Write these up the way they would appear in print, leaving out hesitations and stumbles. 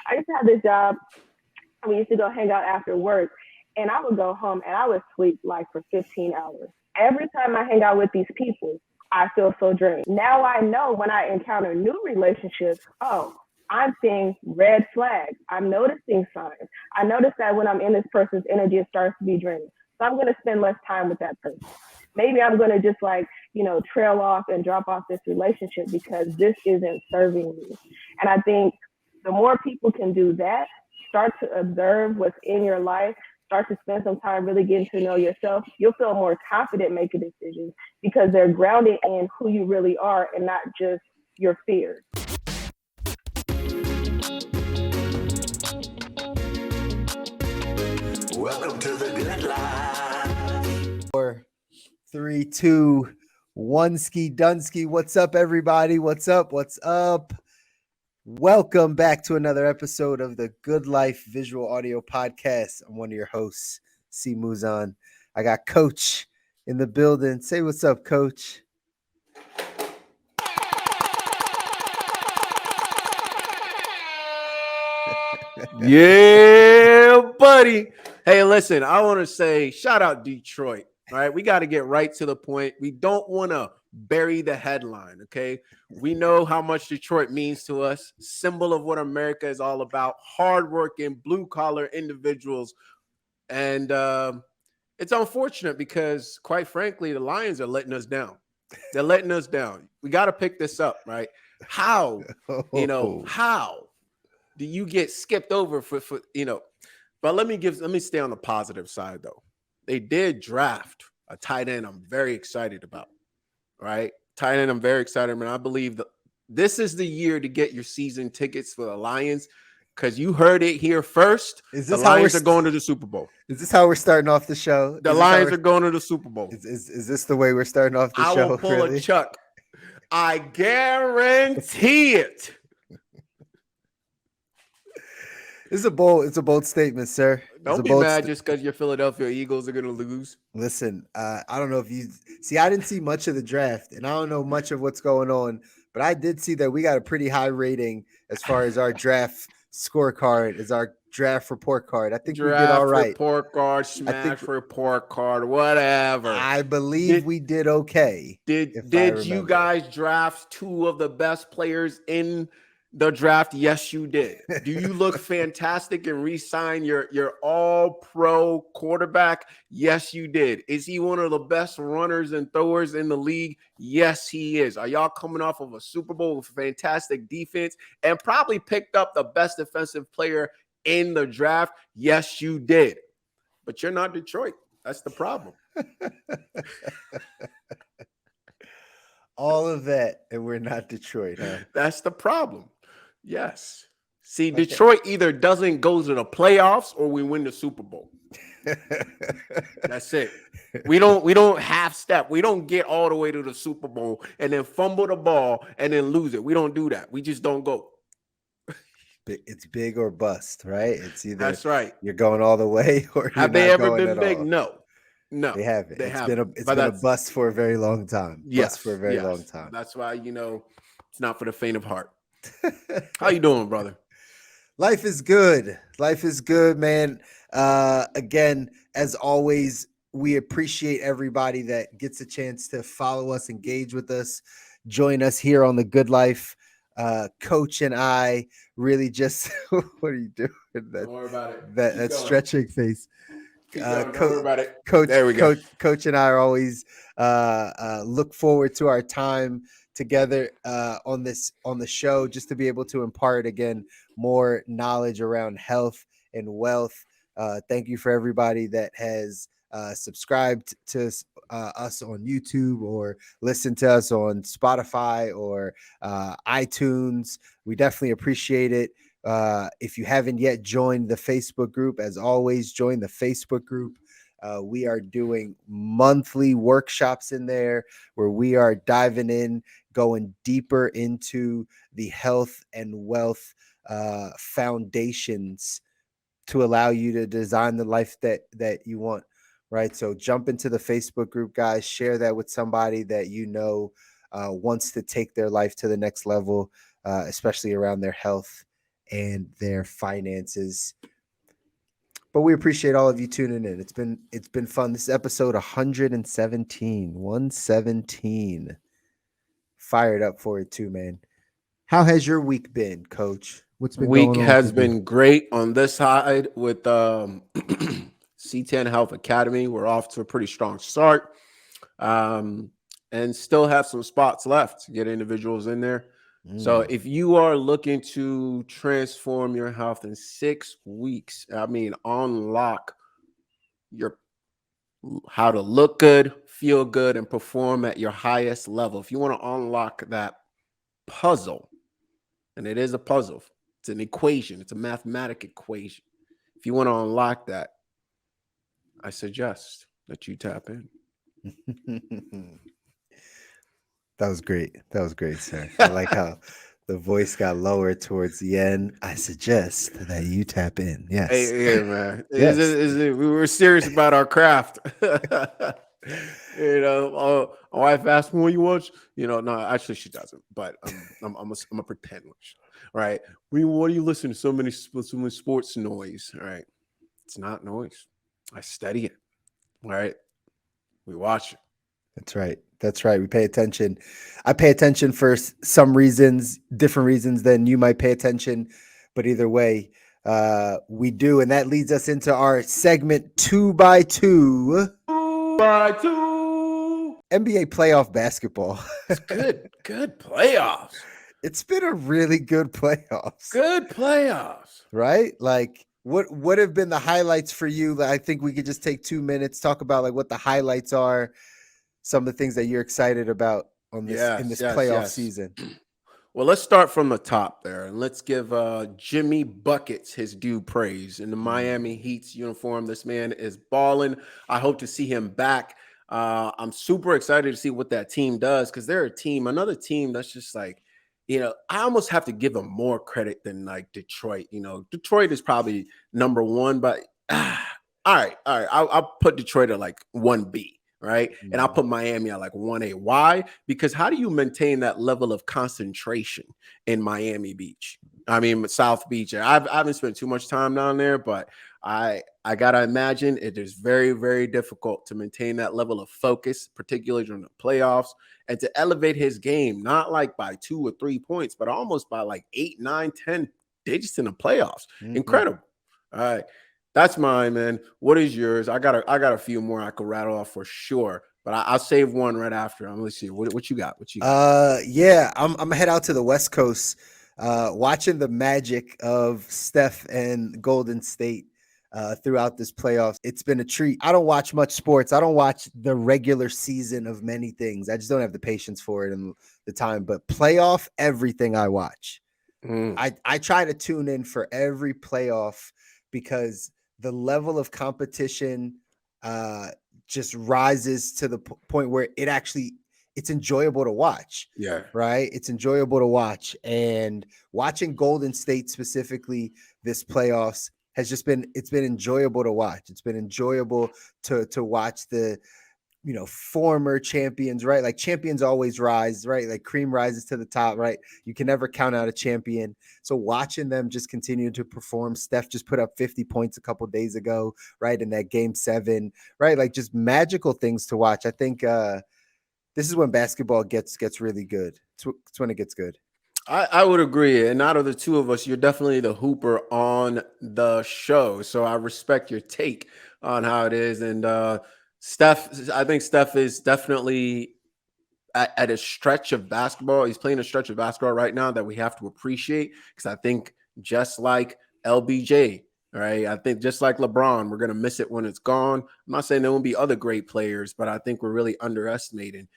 I used to have this job. We used to go hang out after work, and I would go home and I would sleep like for 15 hours. Every time I hang out with these people, I feel so drained. Now I know when I encounter new relationships, oh, I'm seeing red flags. I'm noticing signs. I notice that when I'm in this person's energy, it starts to be draining. So I'm going to spend less time with that person. Maybe I'm going to just like, trail off and drop off this relationship because this isn't serving me. And I think the more people can do that, start to observe what's in your life, start to spend some time really getting to know yourself, you'll feel more confident making decisions because they're grounded in who you really are and not just your fears. Welcome to the good life. 4, 3, 2, 1. Ski Dunsky. What's up, everybody? What's up? What's up? Welcome back to another episode of the Good Life Visual Audio Podcast. I'm one of your hosts, C. Muzan. I got Coach in the building. Say what's up, Coach. Yeah, buddy. Hey, listen, I want to say shout out Detroit. All right, we got to get right to the point. We don't want to bury the headline, okay? We know how much Detroit means to us. Symbol of what America is all about. Hardworking, blue-collar individuals. And it's unfortunate because, quite frankly, the Lions are letting us down. They're letting us down. We got to pick this up, right? How? How do you get skipped over for But let me stay on the positive side, though. They did draft a tight end I'm very excited about, right? Tight end I'm very excited about. I believe that this is the year to get your season tickets for the Lions because you heard it here first. The Lions are going to the Super Bowl. Is this how we're starting off the show? The Lions are going to the Super Bowl. Is this the way we're starting off the show? I will pull a Chuck. I guarantee it. It's a bold statement, sir. Don't be mad just because your Philadelphia Eagles are going to lose. Listen, I don't know if you see, I didn't see much of the draft and I don't know much of what's going on, but I did see that we got a pretty high rating as far as our draft scorecard, as our draft report card. I think we did all right. Report card, smash report card, whatever. I believe we did okay. Did you guys draft two of the best players in the draft? Yes, you did. Do you look fantastic and re-sign your all-pro quarterback? Yes, you did. Is he one of the best runners and throwers in the league? Yes, he is. Are y'all coming off of a Super Bowl with fantastic defense and probably picked up the best defensive player in the draft? Yes, you did. But you're not Detroit. That's the problem. All of that, and we're not Detroit, huh? That's the problem. Yes. See, okay. Detroit either doesn't go to the playoffs or we win the Super Bowl. That's it. We don't half step. We don't get all the way to the Super Bowl and then fumble the ball and then lose it. We don't do that. We just don't go. It's big or bust, right? It's either that's right. You're going all the way or have they ever been big? No, they haven't. It's been a bust for a very long time. Yes, bust for a very long time. That's why it's not for the faint of heart. How you doing, brother? Life is good. Life is good, man. Again, as always, we appreciate everybody that gets a chance to follow us, engage with us, join us here on the Good Life. Coach and I really just what are you doing? Don't worry about it. That stretching face. Don't worry about it. Coach, there we go. Coach and I are always look forward to our time together on the show, just to be able to impart again more knowledge around health and wealth. Thank you for everybody that has subscribed to us on YouTube or listened to us on Spotify or iTunes. We definitely appreciate it. If you haven't yet joined the Facebook group, as always, join the Facebook group. We are doing monthly workshops in there where we are diving in, going deeper into the health and wealth foundations to allow you to design the life that you want, right? So jump into the Facebook group, guys. Share that with somebody that you know wants to take their life to the next level, especially around their health and their finances. But we appreciate all of you tuning in. It's been fun. This is episode 117. 117. Fired up for it too, man. How has your week been, Coach? What's been Week going on has with you? been great on this side with C10 Health Academy. We're off to a pretty strong start, and still have some spots left to get individuals in there. So if you are looking to transform your health in 6 weeks, I mean, unlock your how to look good, feel good, and perform at your highest level. If you want to unlock that puzzle, and it is a puzzle, it's an equation, it's a mathematical equation. If you want to unlock that, I suggest that you tap in. That was great. That was great, sir. I like how the voice got lower towards the end. I suggest that you tap in. Yes. Hey, man. Yes. We were serious about our craft. My wife asked me, "What you watch?" No, actually she doesn't. But I'm a pretender, right? What do you listen to? So many sports noise, right? It's not noise. I study it, right? We watch it. That's right. That's right. We pay attention. I pay attention for some reasons, different reasons than you might pay attention. But either way, we do. And that leads us into our segment 2x2. 2x2. NBA playoff basketball. It's good playoffs. It's been a really good playoffs. Good playoffs. Right? Like what have been the highlights for you? I think we could just take 2 minutes, talk about like what the highlights are, some of the things that you're excited about on this in this playoff season. Well, let's start from the top there, and let's give Jimmy Buckets his due praise. In the Miami Heat's uniform, this man is balling. I hope to see him back. I'm super excited to see what that team does, because they're another team that's just like, I almost have to give them more credit than like Detroit. Detroit is probably number one, but all right. I'll put Detroit at like 1B. Right. And I'll put Miami at like 1A. Why? Because how do you maintain that level of concentration in Miami Beach? I mean, South Beach. I haven't spent too much time down there, but I gotta imagine it is very, very difficult to maintain that level of focus, particularly during the playoffs, and to elevate his game, not like by 2 or 3 points, but almost by like 8, 9, 10 digits in the playoffs. Incredible. All right. That's mine, man. What is yours? I got a few more I could rattle off for sure, but I'll save one right after. Let's see what you got. Yeah, I'm gonna head out to the West Coast, watching the magic of Steph and Golden State throughout this playoffs. It's been a treat. I don't watch much sports. I don't watch the regular season of many things. I just don't have the patience for it and the time. But playoff, everything I watch. I try to tune in for every playoff because the level of competition just rises to the point where it's enjoyable to watch. Yeah. Right. It's enjoyable to watch. And watching Golden State specifically this playoffs has it's been enjoyable to watch. It's been enjoyable to watch the, former champions, right? Like champions always rise, right? Like cream rises to the top, right? You can never count out a champion. So watching them just continue to perform. Steph just put up 50 points a couple days ago, right? In that game 7, right? Like just magical things to watch. I think this is when basketball gets really good. It's when it gets good. I would agree. And out of the two of us, you're definitely the hooper on the show. So I respect your take on how it is. And I think Steph is definitely at a stretch of basketball. He's playing a stretch of basketball right now that we have to appreciate, because I think just like LBJ, right? I think just like LeBron, we're going to miss it when it's gone. I'm not saying there won't be other great players, but I think we're really underestimating,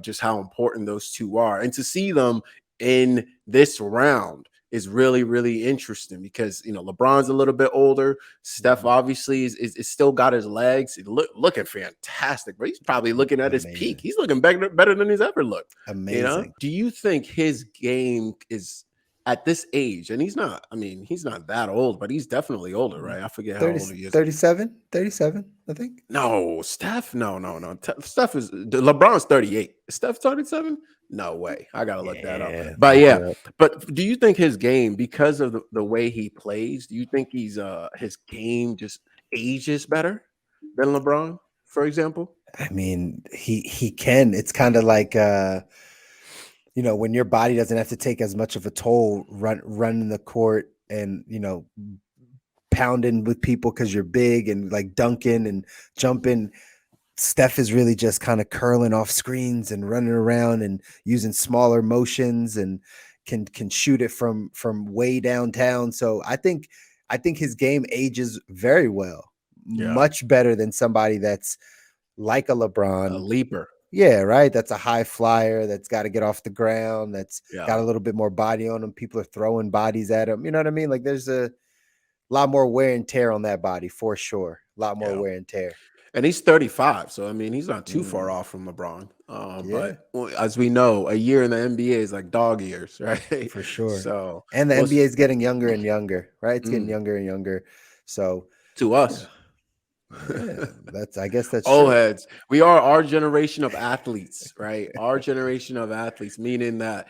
just how important those two are. And to see them in this round is really, really interesting because, LeBron's a little bit older. Steph obviously is still got his legs. Looking fantastic, but he's probably looking at his peak. He's looking better than he's ever looked. Amazing. Do you think his game is at this age, and he's not, I mean, he's not that old, but he's definitely older, right? I forget how 30, old he is. 37, I think. No, Steph. No. Steph is LeBron's 38. Is Steph 37? No way. I gotta look that up. Yeah, But look yeah, it up. but do you think his game, because of the way he plays, do you think his game just ages better than LeBron, for example? I mean, he can. It's kind of like when your body doesn't have to take as much of a toll running the court and pounding with people because you're big and like dunking and jumping. Steph is really just kind of curling off screens and running around and using smaller motions and can shoot it from way downtown. So I think his game ages very well, Yeah, much better than somebody that's like a a LeBron. leaper. Yeah, right. That's a high flyer that's got to get off the ground. That's Yeah, got a little bit more body on him. People are throwing bodies at him. You know what I mean? Like there's a lot more wear and tear on that body for sure. A lot more yeah. wear and tear. And he's 35, so I mean, he's not too far Mm, off from LeBron. yeah, But as we know, a year in the NBA is like dog years, right? for sure. So, And the we'll NBA is getting younger and younger, right? It's getting mm, younger and younger. So to yeah, us. yeah, I guess that's Old true. heads. We are our generation of athletes, right? Our generation of athletes, meaning that,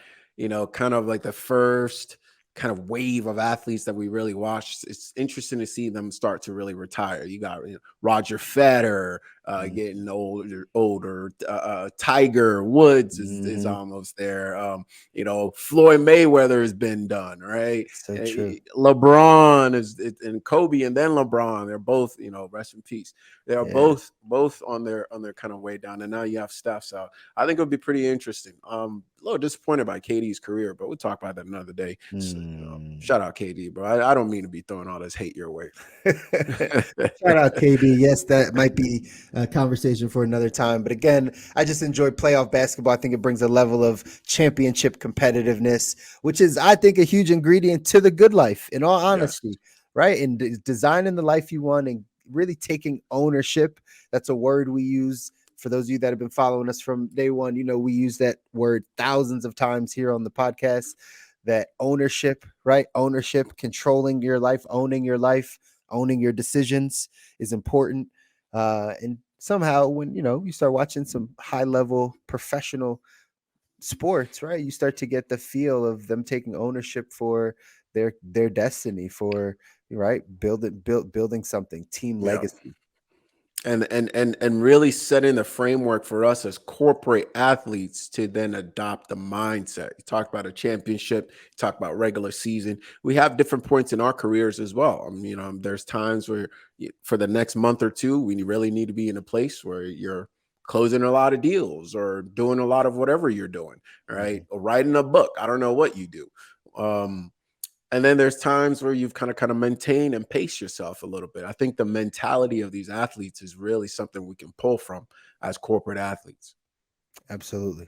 kind of like the first kind of wave of athletes that we really watched. It's interesting to see them start to really retire. You got Roger Federer getting older. Tiger Woods is Mm-hmm. almost there. Floyd Mayweather has been done, right? So true. LeBron and Kobe, and then LeBron. They're both, rest in peace. They are Yeah. both on their kind of way down, and now you have Steph. So I think it would be pretty interesting. A little disappointed by KD's career, but we'll talk about that another day. So, shout out KD, bro. I don't mean to be throwing all this hate your way. Shout out KB. Yes, that might be a conversation for another time. But again, I just enjoy playoff basketball. I think it brings a level of championship competitiveness, which is, I think, a huge ingredient to the good life, in all honesty, Yes. right? And designing the life you want and really taking ownership. That's a word we use. For those of you that have been following us from day one, we use that word thousands of times here on the podcast. That ownership, right? Ownership, controlling your life, owning your decisions is important. And somehow when, you start watching some high level professional sports, right? You start to get the feel of them taking ownership for their destiny, for, right? Building something, team Yeah. legacy. And really setting the framework for us as corporate athletes to then adopt the mindset. You talk about a championship, you talk about regular season. We have different points in our careers as well. There's times where for the next month or two, we really need to be in a place where you're closing a lot of deals or doing a lot of whatever you're doing, right? Or writing a book. I don't know what you do. And then there's times where you've kind of maintain and pace yourself a little bit. I think the mentality of these athletes is really something we can pull from as corporate athletes. Absolutely.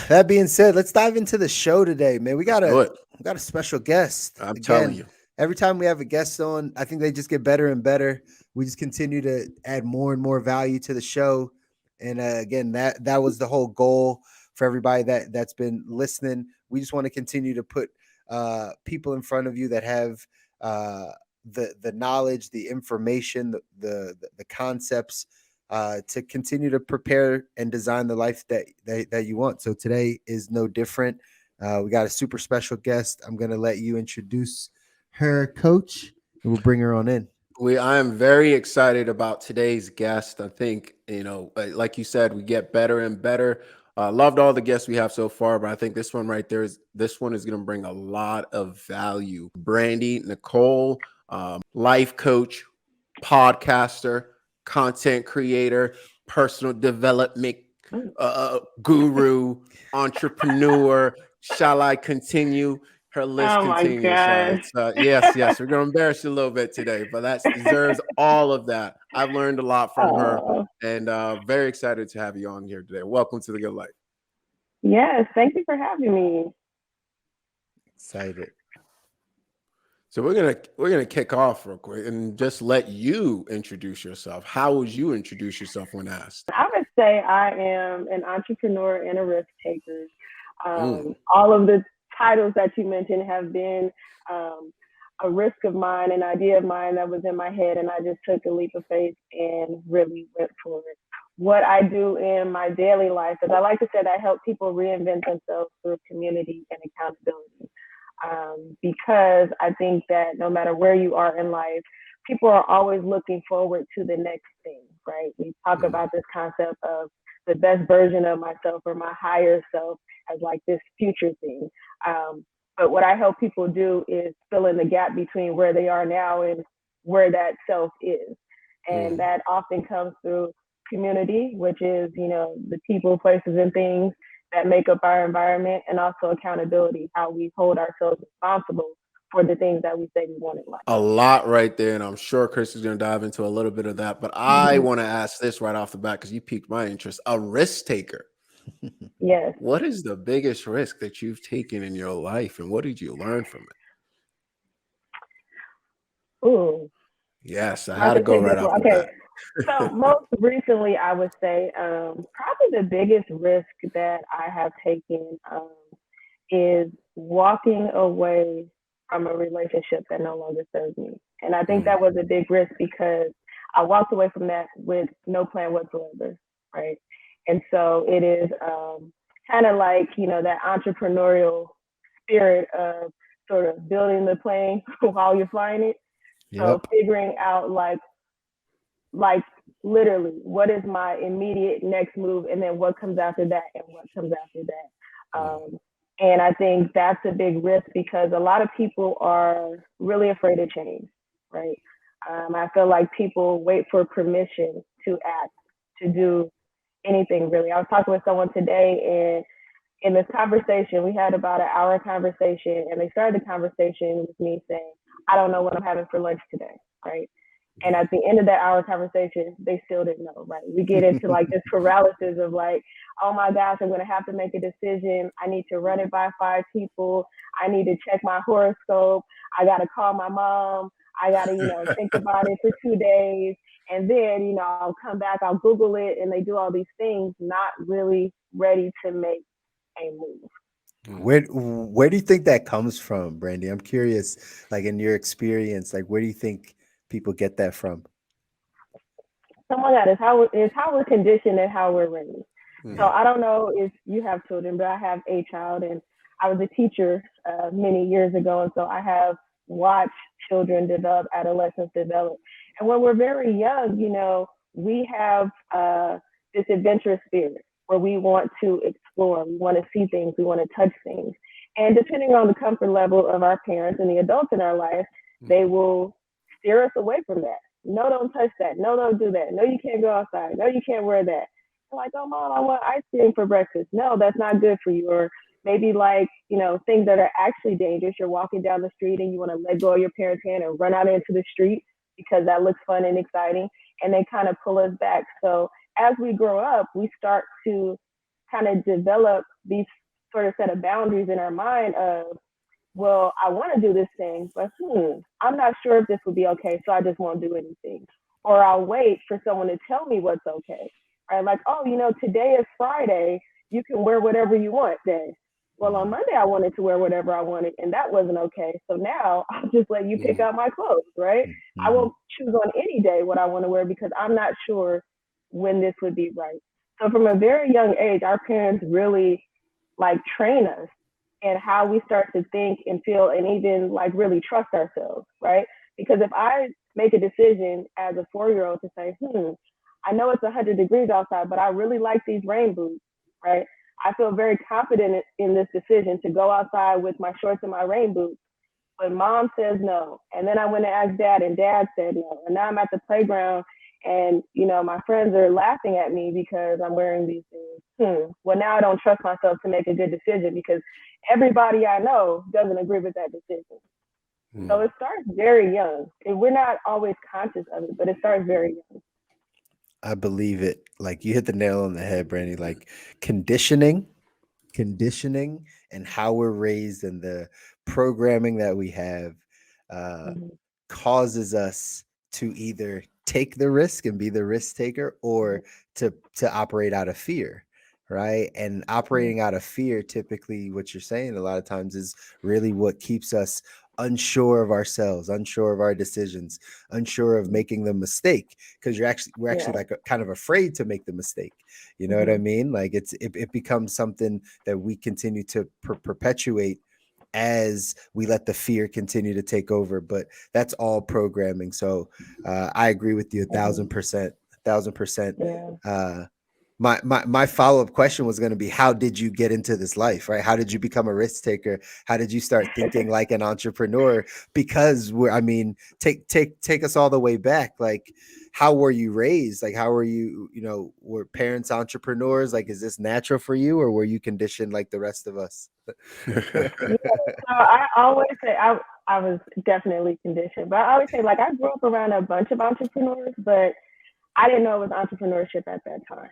That being said, let's dive into the show today, man. We got a special guest. I'm telling you. Every time we have a guest on, I think they just get better and better. We just continue to add more and more value to the show. And again, that was the whole goal for everybody that's been listening. We just want to continue to put people in front of you that have the knowledge, the information, the concepts to continue to prepare and design the life that you want. So today is no different. We got a super special guest. I'm going to let you introduce her, Coach, and we'll bring her on in. I am very excited about today's guest. I think, like you said, we get better and better. Loved all the guests we have so far, but I think this one right there is going to bring a lot of value. Brandy Nicole, life coach, podcaster, content creator, personal development guru, entrepreneur. Shall I continue? Her list continues. So yes, we're going to embarrass you a little bit today, but that deserves all of that. I've learned a lot from her, and very excited to have you on here today. Welcome to the Good Life. Yes, thank you for having me. Excited. So we're gonna kick off real quick and just let you introduce yourself. How would you introduce yourself when asked? I would say I am an entrepreneur and a risk taker. All of the titles that you mentioned have been um, a risk of mine, an idea of mine that was in my head, and I just took a leap of faith and really went for it. What I do in my daily life is I like to say that I help people reinvent themselves through community and accountability. Because I think that no matter where you are in life, people are always looking forward to the next thing, right? We talk Mm. about this concept of the best version of myself or my higher self as like this future thing. But what I help people do is fill in the gap between where they are now and where that self is. And Mm. that often comes through community, which is, the people, places, and things that make up our environment, and also accountability, how we hold ourselves responsible for the things that we say we want in life. A lot right there, and I'm sure Chris is going to dive into a little bit of that. But I Mm-hmm. want to ask this right off the bat because you piqued my interest. A risk taker. Yes. What is the biggest risk that you've taken in your life, and what did you learn from it? Ooh, Yes, I I had to could go take right this off one. the Okay. bat. So most recently, I would say probably the biggest risk that I have taken is walking away from a relationship that no longer serves me. And I think Mm. that was a big risk because I walked away from that with no plan whatsoever, right? And so it is kind of like, that entrepreneurial spirit of sort of building the plane while you're flying it. So Yep. figuring out like literally what is my immediate next move, and then what comes after that, and what comes after that. Mm. And I think that's a big risk because a lot of people are really afraid of change, right? I feel like people wait for permission to act, to do anything really. I was talking with someone today, and in this conversation, we had about an hour conversation, and they started the conversation with me saying, I don't know what I'm having for lunch today, right? And at the end of that hour conversation, they still didn't know, right? We get into like this paralysis of like, oh my gosh, I'm going to have to make a decision. I need to run it by 5 people. I need to check my horoscope. I got to call my mom. I got to, think about it for 2 days. And then, I'll come back, I'll Google it, and they do all these things, not really ready to make a move. Mm. Where do you think that comes from, Brandy? I'm curious, like in your experience, like where do you think people get that from? Some of that is how we're conditioned and how we're raised. So Mm. I don't know if you have children, but I have a child, and I was a teacher many years ago, and so I have watched children develop, adolescents develop, and when we're very young, we have this adventurous spirit where we want to explore, we want to see things, we want to touch things, and depending on the comfort level of our parents and the adults in our life, they will steer us away from that. No, don't touch that. No, don't do that. No, you can't go outside. No, you can't wear that. I'm like, oh, mom, I want ice cream for breakfast. No, that's not good for you. Or maybe like, things that are actually dangerous. You're walking down the street and you want to let go of your parents' hand and run out into the street because that looks fun and exciting. And they kind of pull us back. So as we grow up, we start to kind of develop these sort of set of boundaries in our mind of, well, I want to do this thing, but I'm not sure if this will be okay, so I just won't do anything. Or I'll wait for someone to tell me what's okay. Right? Like, oh, today is Friday. You can wear whatever you want then. Well, on Mm. Monday, I wanted to wear whatever I wanted, and that wasn't okay. So now I'll just let you pick Mm. out my clothes, right? I Mm-hmm. won't choose on any day what I want to wear because I'm not sure when this would be right. So from a very young age, our parents really like train us and how we start to think and feel and even like really trust ourselves, right? Because if I make a decision as a 4-year-old to say, I know it's 100 degrees outside, but I really like these rain boots, right? I feel very confident in this decision to go outside with my shorts and my rain boots. But mom says no. And then I went and asked dad, and dad said no. And now I'm at the playground, and my friends are laughing at me because I'm wearing these things. Well, now I don't trust myself to make a good decision because everybody I know doesn't agree with that decision. So Mm. it starts very young. And we're not always conscious of it, but it starts very young. I believe it. Like you hit the nail on the head, Brandy. Like conditioning, conditioning, and how we're raised and the programming that we have uh, Mm-hmm. causes us to either take the risk and be the risk taker, or to operate out of fear. right? And operating out of fear, typically what you're saying a lot of times is really what keeps us unsure of ourselves, unsure of our decisions, unsure of making the mistake, because we're actually Yeah. like kind of afraid to make the mistake. You know what I mean? Like it becomes something that we continue to perpetuate as we let the fear continue to take over. But that's all programming. So I agree with you 1,000%, 1,000%. Yeah. My follow-up question was going to be, how did you get into this life, right? How did you become a risk taker? How did you start thinking like an entrepreneur? Because take us all the way back. Like, how were you raised? Like, how were you, were parents entrepreneurs? Like, is this natural for you, or were you conditioned like the rest of us? Yeah. So I always say I was definitely conditioned, but I always say, like, I grew up around a bunch of entrepreneurs, but I didn't know it was entrepreneurship at that time.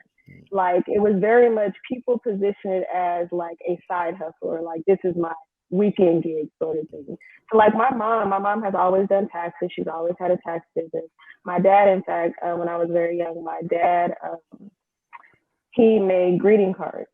Like, it was very much people position it as like a side hustle, or like, this is my weekend gig sort of thing. So like my mom has always done taxes. She's always had a tax business. My dad, in fact, when I was very young, my dad, he made greeting cards.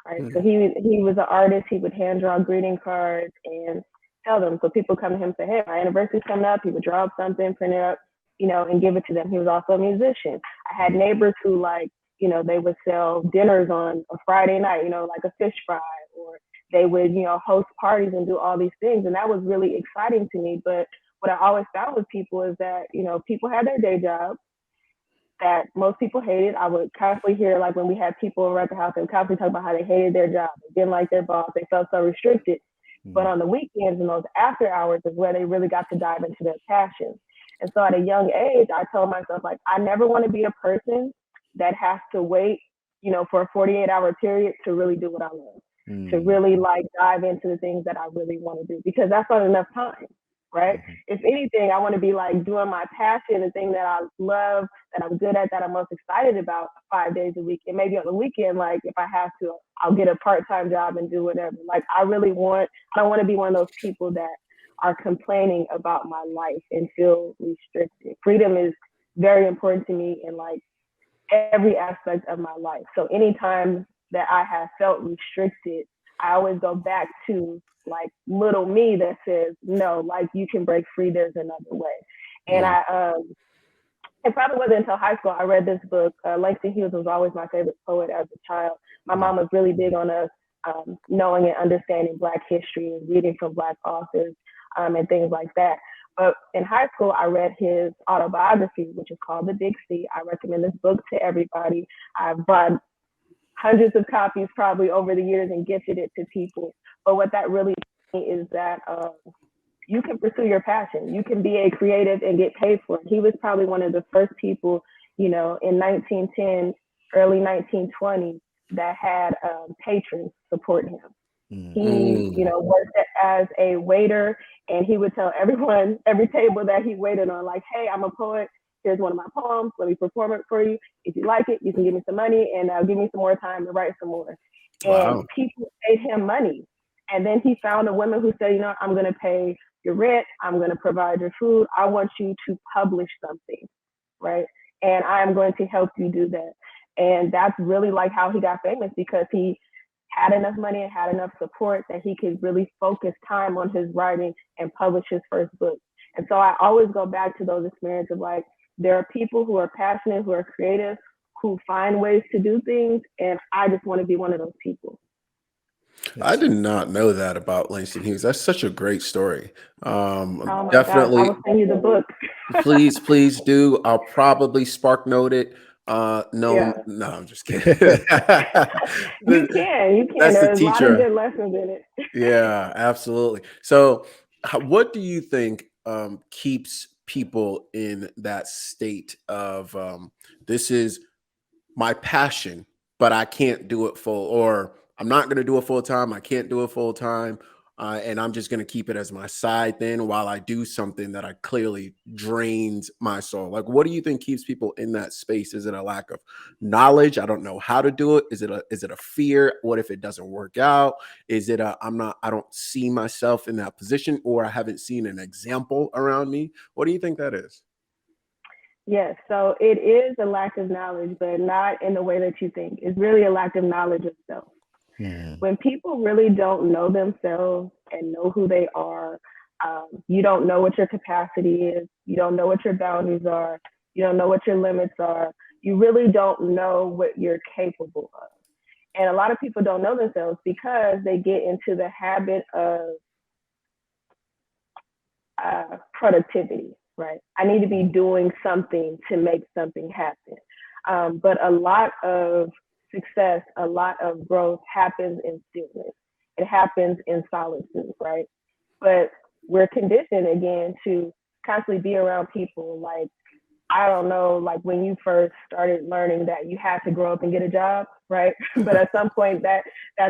Right. So he was an artist. He would hand draw greeting cards and sell them. So people come to him and say, hey, my anniversary's coming up. He would draw up something, print it up, and give it to them. He was also a musician. I had neighbors who, like, they would sell dinners on a Friday night, like a fish fry, or they would, host parties and do all these things. And that was really exciting to me. But what I always found with people is that, people had their day jobs that most people hated. I would constantly hear, like, when we had people around the house, they would constantly talk about how they hated their job, they didn't like their boss, they felt so restricted. But on the weekends and those after hours is where they really got to dive into their passions. And so at a young age, I told myself, like, I never want to be a person that has to wait, for a 48-hour period to really do what I love, to really, like, dive into the things that I really want to do, because that's not enough time. Right. If anything, I want to be, like, doing my passion, the thing that I love, that I'm good at, that I'm most excited about 5 days a week. And maybe on the weekend, like, if I have to, I'll get a part-time job and do whatever. Like, I don't want to be one of those people that are complaining about my life and feel restricted. Freedom is very important to me in, like, every aspect of my life. So anytime that I have felt restricted, I always go back to, like, little me that says, no, like, you can break free. There's another way. And it probably wasn't until high school I read this book. Langston Hughes was always my favorite poet as a child. My mom was really big on us knowing and understanding Black history and reading from Black authors and things like that. But in high school, I read his autobiography, which is called The Big C. I recommend this book to everybody. I've bought hundreds of copies probably over the years and gifted it to people. But what that really is that you can pursue your passion. You can be a creative and get paid for it. He was probably one of the first people, in 1910, early 1920, that had patrons support him. He, worked as a waiter, and he would tell everyone, every table that he waited on, like, hey, I'm a poet. Here's one of my poems. Let me perform it for you. If you like it, you can give me some money and give me some more time to write some more. And people paid him money. And then he found a woman who said, I'm going to pay your rent. I'm going to provide your food. I want you to publish something, right? And I'm going to help you do that. And that's really, like, how he got famous, because he had enough money and had enough support that he could really focus time on his writing and publish his first book. And so I always go back to those experiences of, like, there are people who are passionate, who are creative, who find ways to do things. And I just want to be one of those people. I did not know that about Langston Hughes. That's such a great story. Oh my Definitely. gosh, I will send you the book. Please do. I'll probably spark note it. No, Yeah. no, I'm just kidding. You can. That's the There's a lot of teacher. good lessons in it. Yeah, absolutely. So, what do you think keeps people in that state of this is my passion, but I can't do it full, or I'm not going to do it full time. I can't do it full time. And I'm just going to keep it as my side thing while I do something that I clearly drains my soul. Like, what do you think keeps people in that space? Is it a lack of knowledge? I don't know how to do it. Is it a fear? What if it doesn't work out? Is it I don't see myself in that position, or I haven't seen an example around me? What do you think that is? Yes, so it is a lack of knowledge, but not in the way that you think. It's really a lack of knowledge of self. Mm. When people really don't know themselves and know who they are, you don't know what your capacity is. You don't know what your boundaries are. You don't know what your limits are. You really don't know what you're capable of. And a lot of people don't know themselves because they get into the habit of productivity, right? I need to be doing something to make something happen. But a lot of success, a lot of growth happens in stillness. It happens in solitude, right? But we're conditioned again to constantly be around people. Like, I don't know, like when you first started learning that you had to grow up and get a job, right? But at some point that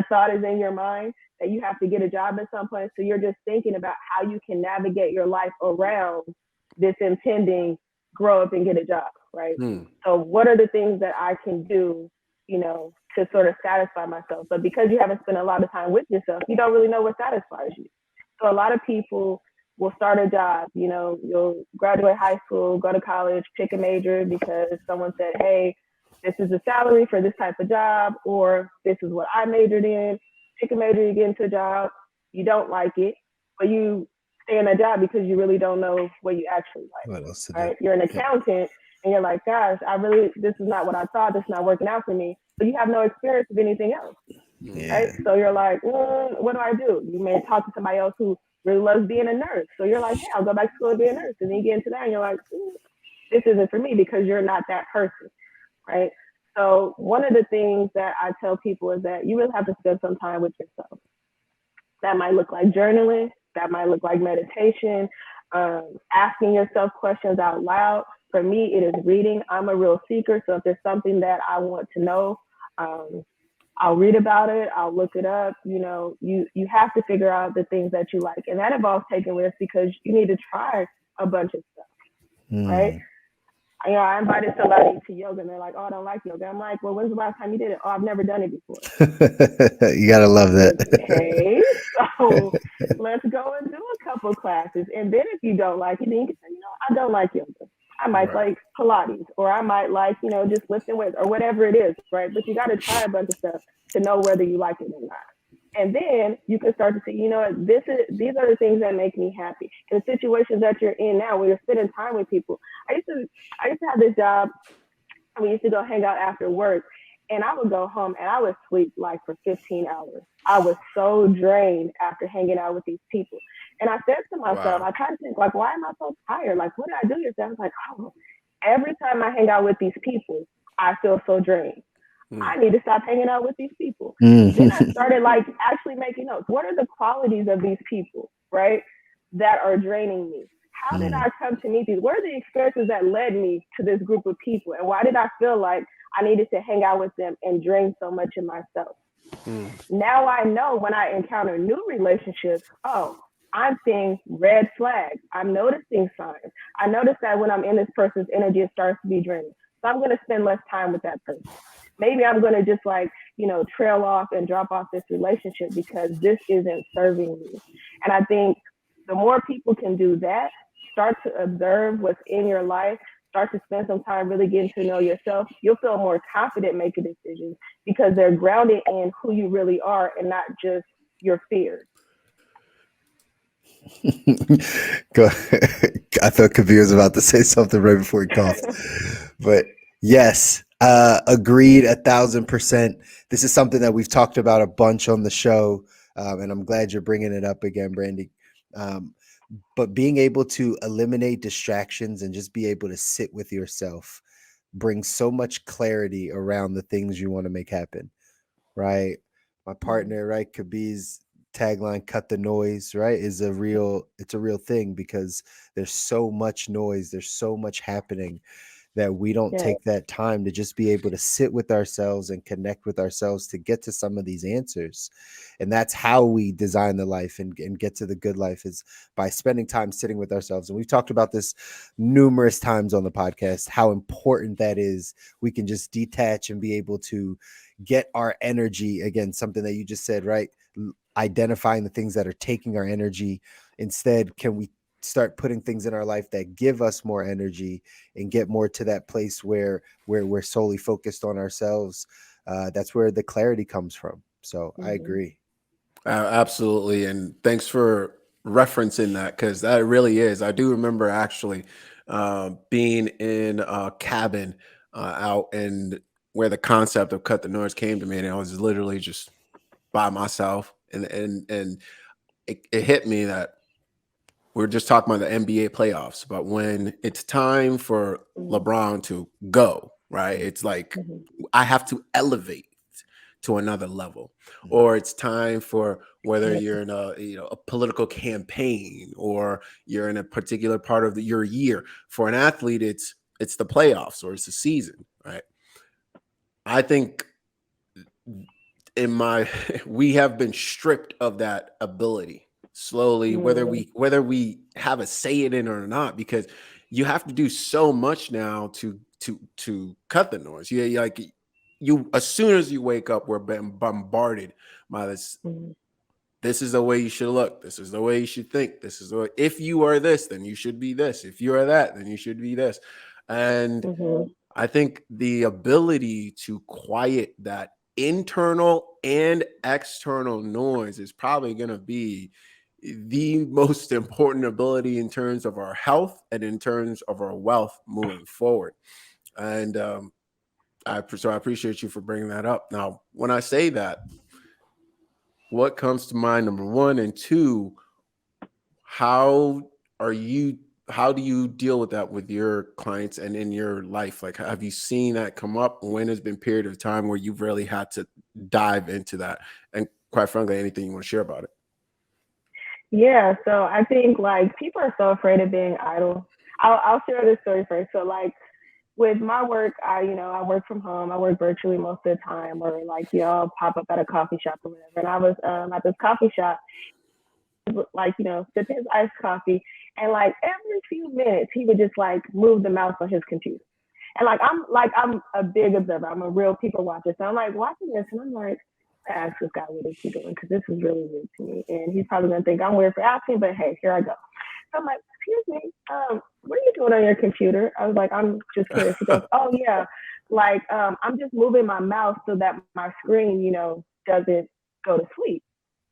thought is in your mind that you have to get a job at some point. So you're just thinking about how you can navigate your life around this impending grow up and get a job, right? Hmm. So what are the things that I can do, to sort of satisfy myself? But because you haven't spent a lot of time with yourself, you don't really know what satisfies you. So a lot of people will start a job, you'll graduate high school, go to college, pick a major because someone said, hey, this is the salary for this type of job, or this is what I majored in. Pick a major, you get into a job, you don't like it, but you stay in that job because you really don't know what you actually What else to like, do? right? You're an Yep. accountant and you're like, gosh, this is not what I thought, this is not working out for me, but you have no experience of anything else, right? Yeah. So you're like, what do I do? You may talk to somebody else who really loves being a nurse. So you're like, hey, I'll go back to school and be a nurse. And then you get into that and you're like, this isn't for me because you're not that person, right? So one of the things that I tell people is that you really have to spend some time with yourself. That might look like journaling. That might look like meditation, asking yourself questions out loud. For me, it is reading. I'm a real seeker. So if there's something that I want to know, um, I'll read about it. I'll look it up. You have to figure out the things that you like, and that involves taking risks because you need to try a bunch of stuff, right? Mm. I invited somebody to yoga, and they're like, "Oh, I don't like yoga." I'm like, "Well, when's the last time you did it?" "Oh, I've never done it before." You gotta love that. Okay, so let's go and do a couple classes, and then if you don't like it, then you can say, I don't like yoga. I might Right. like Pilates, or I might like, just lifting weights, or whatever it is, right? But you got to try a bunch of stuff to know whether you like it or not. And then you can start to say, these are the things that make me happy. In the situations that you're in now, when you're spending time with people, I used to have this job. We used to go hang out after work, and I would go home and I would sleep like for 15 hours. I was so drained after hanging out with these people. And I said to myself, Wow. I tried to think, like, why am I so tired? Like, what did I do yesterday? I was like, oh, every time I hang out with these people, I feel so drained. Hmm. I need to stop hanging out with these people. Then I Mm. started like actually making notes. What are the qualities of these people, right? That are draining me? How did Mm. I come to meet these? What are the experiences that led me to this group of people? And why did I feel like I needed to hang out with them and drain so much of myself? Hmm. Now I know when I encounter new relationships, oh, I'm seeing red flags. I'm noticing signs. I notice that when I'm in this person's energy, it starts to be draining. So I'm going to spend less time with that person. Maybe I'm going to just like, trail off and drop off this relationship because this isn't serving me. And I think the more people can do that, start to observe what's in your life, start to spend some time really getting to know yourself, you'll feel more confident making decisions because they're grounded in who you really are and not just your fears. Go. I thought Kabir was about to say something right before he coughed, but yes, agreed 1,000%. This is something that we've talked about a bunch on the show, and I'm glad you're bringing it up again, Brandy. Um, but being able to eliminate distractions and just be able to sit with yourself brings so much clarity around the things you want to make happen, right? My Mm, partner, right, Kabir's tagline, cut the noise, right, is it's a real thing because there's so much noise, there's so much happening that we don't yeah. take that time to just be able to sit with ourselves and connect with ourselves to get to some of these answers. And that's how we design the life and get to the good life, is by spending time sitting with ourselves. And we've talked about this numerous times on the podcast, how important that is. We can just detach and be able to get our energy, again, something that you just said, right? Identifying the things that are taking our energy. Instead, can we start putting things in our life that give us more energy and get more to that place where we're solely focused on ourselves, that's where the clarity comes from. So I agree. Absolutely. And thanks for referencing that, because that really is. I do remember actually being in a cabin out and where the concept of cut the noise came to me, and I was literally just by myself, and it hit me that we're just talking about the NBA playoffs, but when it's time for LeBron to go, right? It's like I have to elevate to another level, or it's time for whether you're in a political campaign or you're in a particular part of your year. For an athlete, it's the playoffs or it's the season, right? I think we have been stripped of that ability slowly, whether we have a say in it or not, because you have to do so much now to cut the noise. You as soon as you wake up, we're being bombarded by this. This is the way you should look. This is the way you should think. This is the way, if you are this, then you should be this. If you are that, then you should be this. And I think the ability to quiet that internal and external noise is probably going to be the most important ability in terms of our health and in terms of our wealth moving forward. And so I appreciate you for bringing that up. Now, when I say that, what comes to mind, number one, and two, how do you deal with that with your clients and in your life? Like, have you seen that come up? When has been a period of time where you've really had to dive into that? And quite frankly, anything you want to share about it? Yeah, so I think like people are so afraid of being idle. I'll share this story first. So like with my work, I work from home. I work virtually most of the time, or like I'll pop up at a coffee shop or whatever. And I was at this coffee shop, like sipping his iced coffee, and like every few minutes he would just like move the mouse on his computer. And I'm a big observer. I'm a real people watcher. So I'm like watching this, and I'm like, I ask this guy what is he doing, because this is really weird to me, and he's probably gonna think I'm weird for asking, but hey, here I go. So I'm like, excuse me, what are you doing on your computer? I was like, I'm just curious. He goes, oh yeah, like I'm just moving my mouse so that my screen, doesn't go to sleep.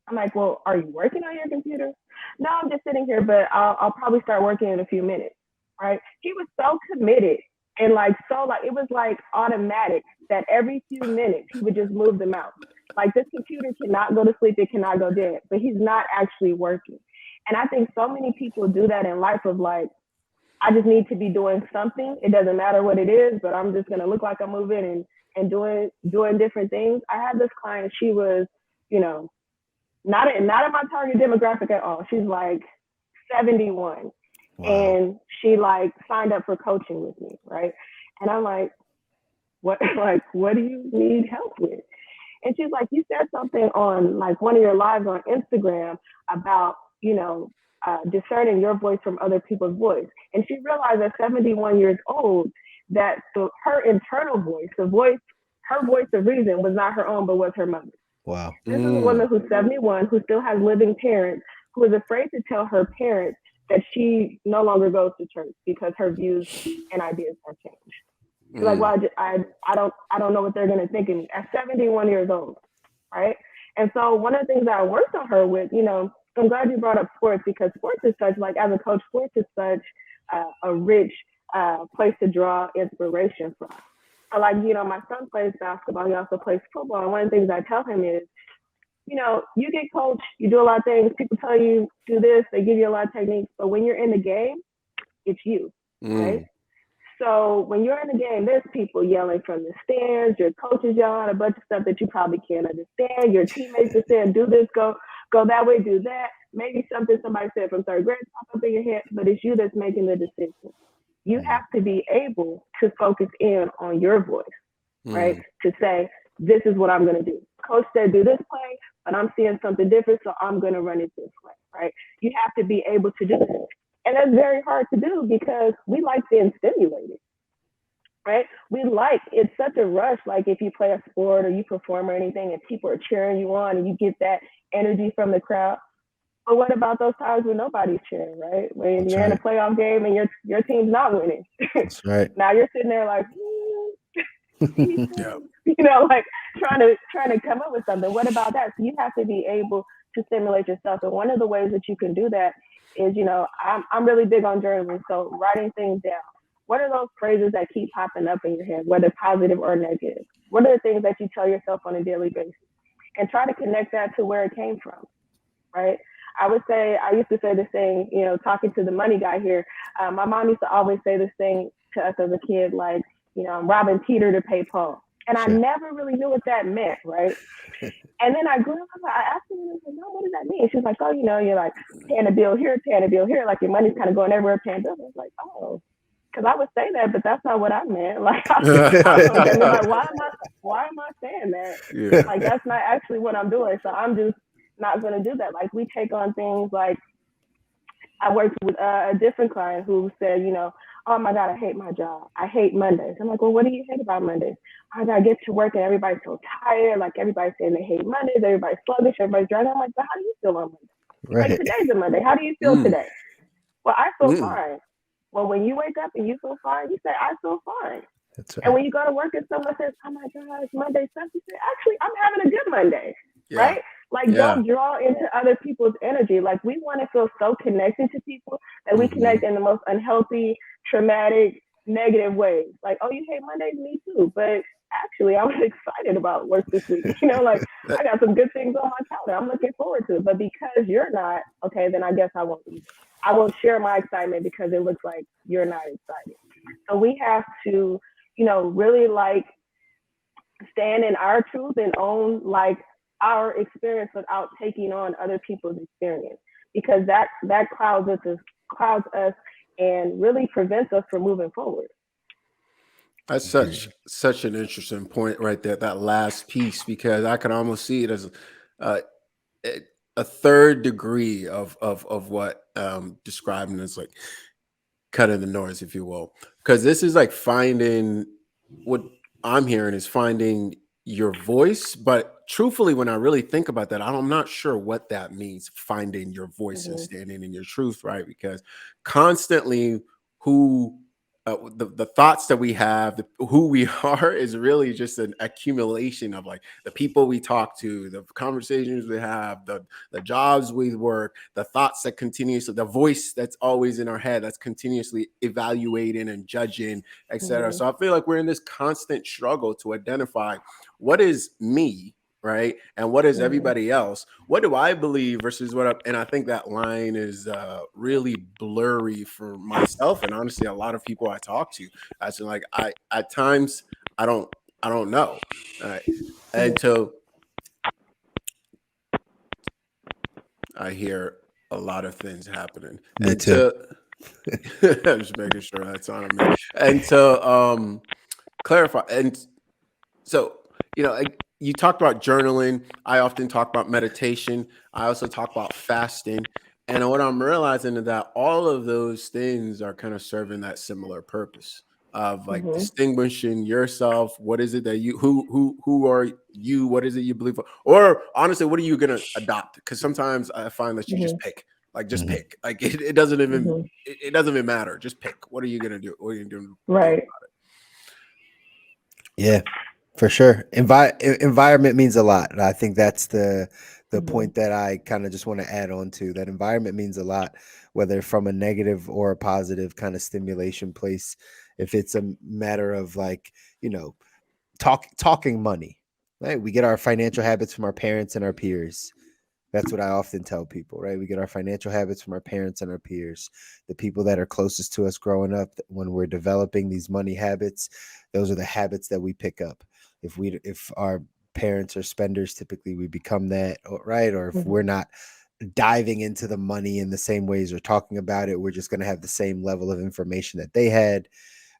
I'm like, well, are you working on your computer? No, I'm just sitting here, but I'll probably start working in a few minutes, right? He was so committed and it was like automatic that every few minutes he would just move the mouse. Like this computer cannot go to sleep, it cannot go dead, but he's not actually working. And I think so many people do that in life of like, I just need to be doing something. It doesn't matter what it is, but I'm just gonna look like I'm moving and doing different things. I had this client, she was, not in my target demographic at all. She's like 71. Wow. And she like signed up for coaching with me, right? And I'm like, what do you need help with? And she's like, you said something on like one of your lives on Instagram about, discerning your voice from other people's voice. And she realized at 71 years old that her internal voice, her voice of reason was not her own, but was her mother's. Wow. This is a woman who's 71, who still has living parents, who is afraid to tell her parents that she no longer goes to church because her views and ideas have changed. She's like, well, I don't know what they're going to think of me at 71 years old, right? And so one of the things that I worked on her with, I'm glad you brought up sports, because sports is such, like as a coach, sports is such a rich place to draw inspiration from. So like, my son plays basketball, he also plays football. And one of the things I tell him is, you get coached, you do a lot of things, people tell you do this, they give you a lot of techniques, but when you're in the game, it's you, right? So when you're in the game, there's people yelling from the stands, your coaches yelling a bunch of stuff that you probably can't understand, your teammates are saying, do this, go that way, do that. Maybe something somebody said from third grade pop up in your head, but it's you that's making the decision. You have to be able to focus in on your voice, right? To say, this is what I'm going to do. Coach said, do this play, but I'm seeing something different, so I'm going to run it this way, right? You have to be able to do this. And that's very hard to do because we like being stimulated, right? It's such a rush. Like if you play a sport or you perform or anything and people are cheering you on and you get that energy from the crowd, But what about those times when nobody's cheering, right? When That's you're in a right. playoff game and your team's not winning. That's right. Now you're sitting there like, Yeah. like trying to come up with something. What about that? So you have to be able to stimulate yourself. And one of the ways that you can do that is, I'm really big on journaling. So writing things down. What are those phrases that keep popping up in your head, whether positive or negative? What are the things that you tell yourself on a daily basis? And try to connect that to where it came from, right? I used to say this thing, talking to the money guy here. My mom used to always say this thing to us as a kid, like, I'm robbing Peter to pay Paul. And I Sure. never really knew what that meant, right? And then I grew up, I asked her, I was like, Mom, what does that mean? She was like, oh, you're like paying a bill here, like your money's kind of going everywhere, paying bills. I was like, oh, because I would say that, but that's not what I meant. Like, I looked at me like, why am I saying that? Yeah. Like, that's not actually what I'm doing. So I'm just not going to do that. Like, we take on things like, I worked with a different client who said, oh my God, I hate my job. I hate Mondays. I'm like, well, what do you hate about Mondays? I got to get to work and everybody's so tired. Like, everybody's saying they hate Mondays. Everybody's sluggish. Everybody's dragging. I'm like, but how do you feel on Monday? Like, Right. today's a Monday. How do you feel Mm. today? Well, I feel Mm. fine. Well, when you wake up and you feel fine, you say, I feel fine. That's And right. when you go to work and someone says, oh my God, it's Monday, stuff, you say, actually, I'm having a good Monday, Yeah. right? Like, Yeah. don't draw into other people's energy. Like, we want to feel so connected to people that we Mhm. connect in the most unhealthy, traumatic, negative ways. Like, oh, you hate Mondays? Me too. But actually, I was excited about work this week. Like, That- I got some good things on my calendar. I'm looking forward to it. But because you're not, okay, then I guess I won't either. I won't share my excitement because it looks like you're not excited. So we have to, really like stand in our truth and own like our experience without taking on other people's experience, because that clouds us and really prevents us from moving forward. That's such an interesting point right there. That last piece, because I can almost see it as uh, a a third degree of what describing as like cutting the noise, if you will, because this is like finding what I'm hearing is finding your voice. But truthfully, when I really think about that, I'm not sure what that means, finding your voice and Mm-hmm. standing in your truth, right? Because constantly, who the thoughts that we have, who we are, is really just an accumulation of like the people we talk to, the conversations we have, the jobs we work, the thoughts that continuously, the voice that's always in our head that's continuously evaluating and judging, etc. Mm-hmm. So I feel like we're in this constant struggle to identify what is me, right, and what is Mm-hmm. everybody else. What do I believe versus what and I think that line is really blurry for myself and honestly a lot of people I talk to. As in, like, I at times I don't I don't know, right? And so I hear a lot of things happening. Me And too. to I'm just making sure that's on me. And to clarify, and so you talked about journaling. I often talk about meditation. I also talk about fasting. And what I'm realizing is that all of those things are kind of serving that similar purpose of like Mm-hmm. distinguishing yourself. What is it that you who are you? What is it you believe? Or honestly, what are you gonna adopt? Because sometimes I find that you Mm-hmm. just pick. Like just Mhm. pick. Like it doesn't even Mm-hmm. it doesn't even matter. Just pick. What are you gonna do? What are you gonna do? Right. Yeah, for sure. Environment means a lot. And I think that's the Mm-hmm. point that I kind of just want to add on to. That environment means a lot, whether from a negative or a positive kind of stimulation place. If it's a matter of like, you know, talking money, right? We get our financial habits from our parents and our peers. That's what I often tell people, right? We get our financial habits from our parents and our peers, the people that are closest to us growing up. When we're developing these money habits, those are the habits that we pick up. If our parents are spenders, typically we become that, right? Or if Mm-hmm. we're not diving into the money in the same ways or talking about it, we're just going to have the same level of information that they had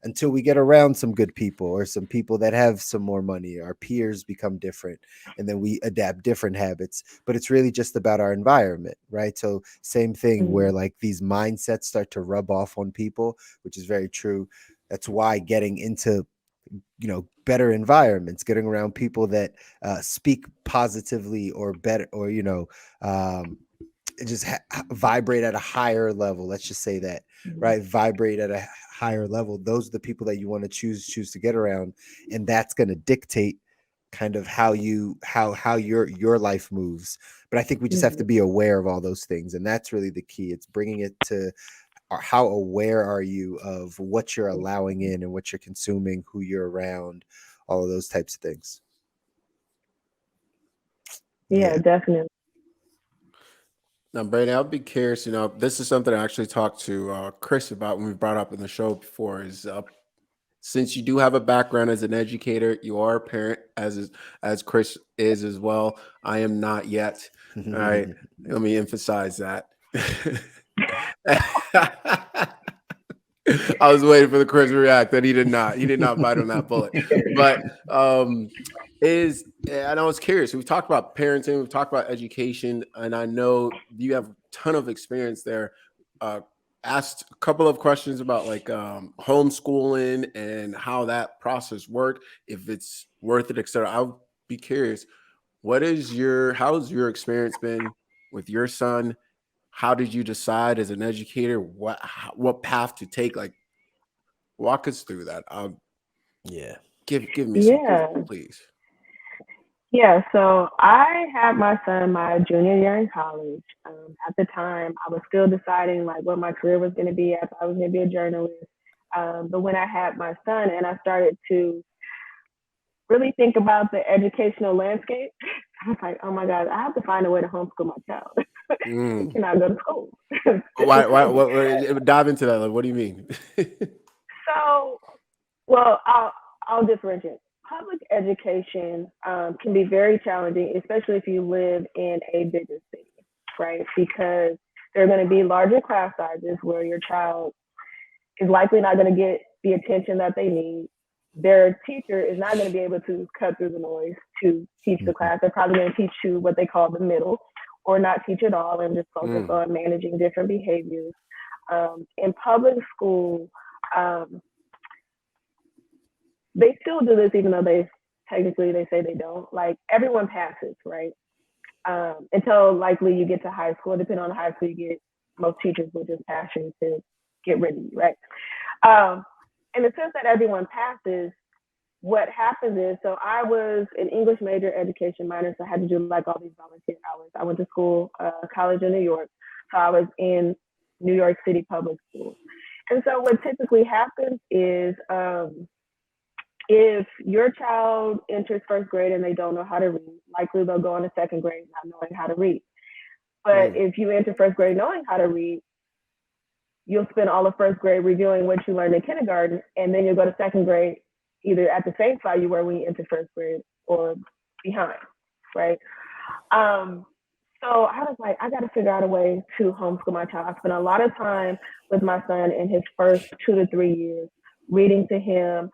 until we get around some good people or some people that have some more money. Our peers become different and then we adapt different habits. But it's really just about our environment, right? So same thing Mm-hmm. where like these mindsets start to rub off on people, which is very true. That's why getting into better environments, getting around people that speak positively or better, or um, vibrate at a higher level. Let's just say that, right? Vibrate at a higher level. Those are the people that you want to choose to get around, and that's going to dictate kind of how your life moves. But I think we just have to be aware of all those things, and that's really the key. It's bringing it to how aware are you of what you're allowing in and what you're consuming, who you're around, all of those types of things. Yeah, definitely. Now, Brady, I'll be curious. This is something I actually talked to Chris about when we brought up in the show before. Is since you do have a background as an educator, you are a parent, as Chris is as well. I am not yet. All right, let me emphasize that. I was waiting for the Chris to react, and he did not. He did not bite on that bullet. But and I was curious. We've talked about parenting, we've talked about education, and I know you have a ton of experience there. Asked a couple of questions about like homeschooling and how that process worked, if it's worth it, etc. I'll be curious. How's your experience been with your son? How did you decide as an educator what path to take? Like, walk us through that. Give me some, please. Yeah, so I had my son my junior year in college. At the time, I was still deciding like what my career was going to be. If I was going to be a journalist. But when I had my son and I started to really think about the educational landscape, I was like, oh my God, I have to find a way to homeschool my child. He cannot go to school. Why dive into that? Like, what do you mean? So, well, I'll differentiate. Public education can be very challenging, especially if you live in a bigger city, right? Because there are going to be larger class sizes where your child is likely not going to get the attention that they need. Their teacher is not going to be able to cut through the noise to teach the class. They're probably going to teach you what they call the middle, or not teach at all and just focus on managing different behaviors. In public school, they still do this, even though they say they don't. Like, everyone passes, right? Until likely you get to high school. Depending on the high school you get, most teachers will just pass you to get rid of you, right? In the sense that everyone passes, what happens is, so I was an English major, education minor, so I had to do like all these volunteer hours. I went to school, college in New York, so I was in New York City public schools. And so what typically happens is, if your child enters first grade and they don't know how to read, likely they'll go into second grade not knowing how to read. But if you enter first grade knowing how to read, you'll spend all of first grade reviewing what you learned in kindergarten, and then you'll go to second grade either at the same spot you were when you entered first grade or behind, right? So I was like, I got to figure out a way to homeschool my child. I spent a lot of time with my son in his first 2 to 3 years, reading to him,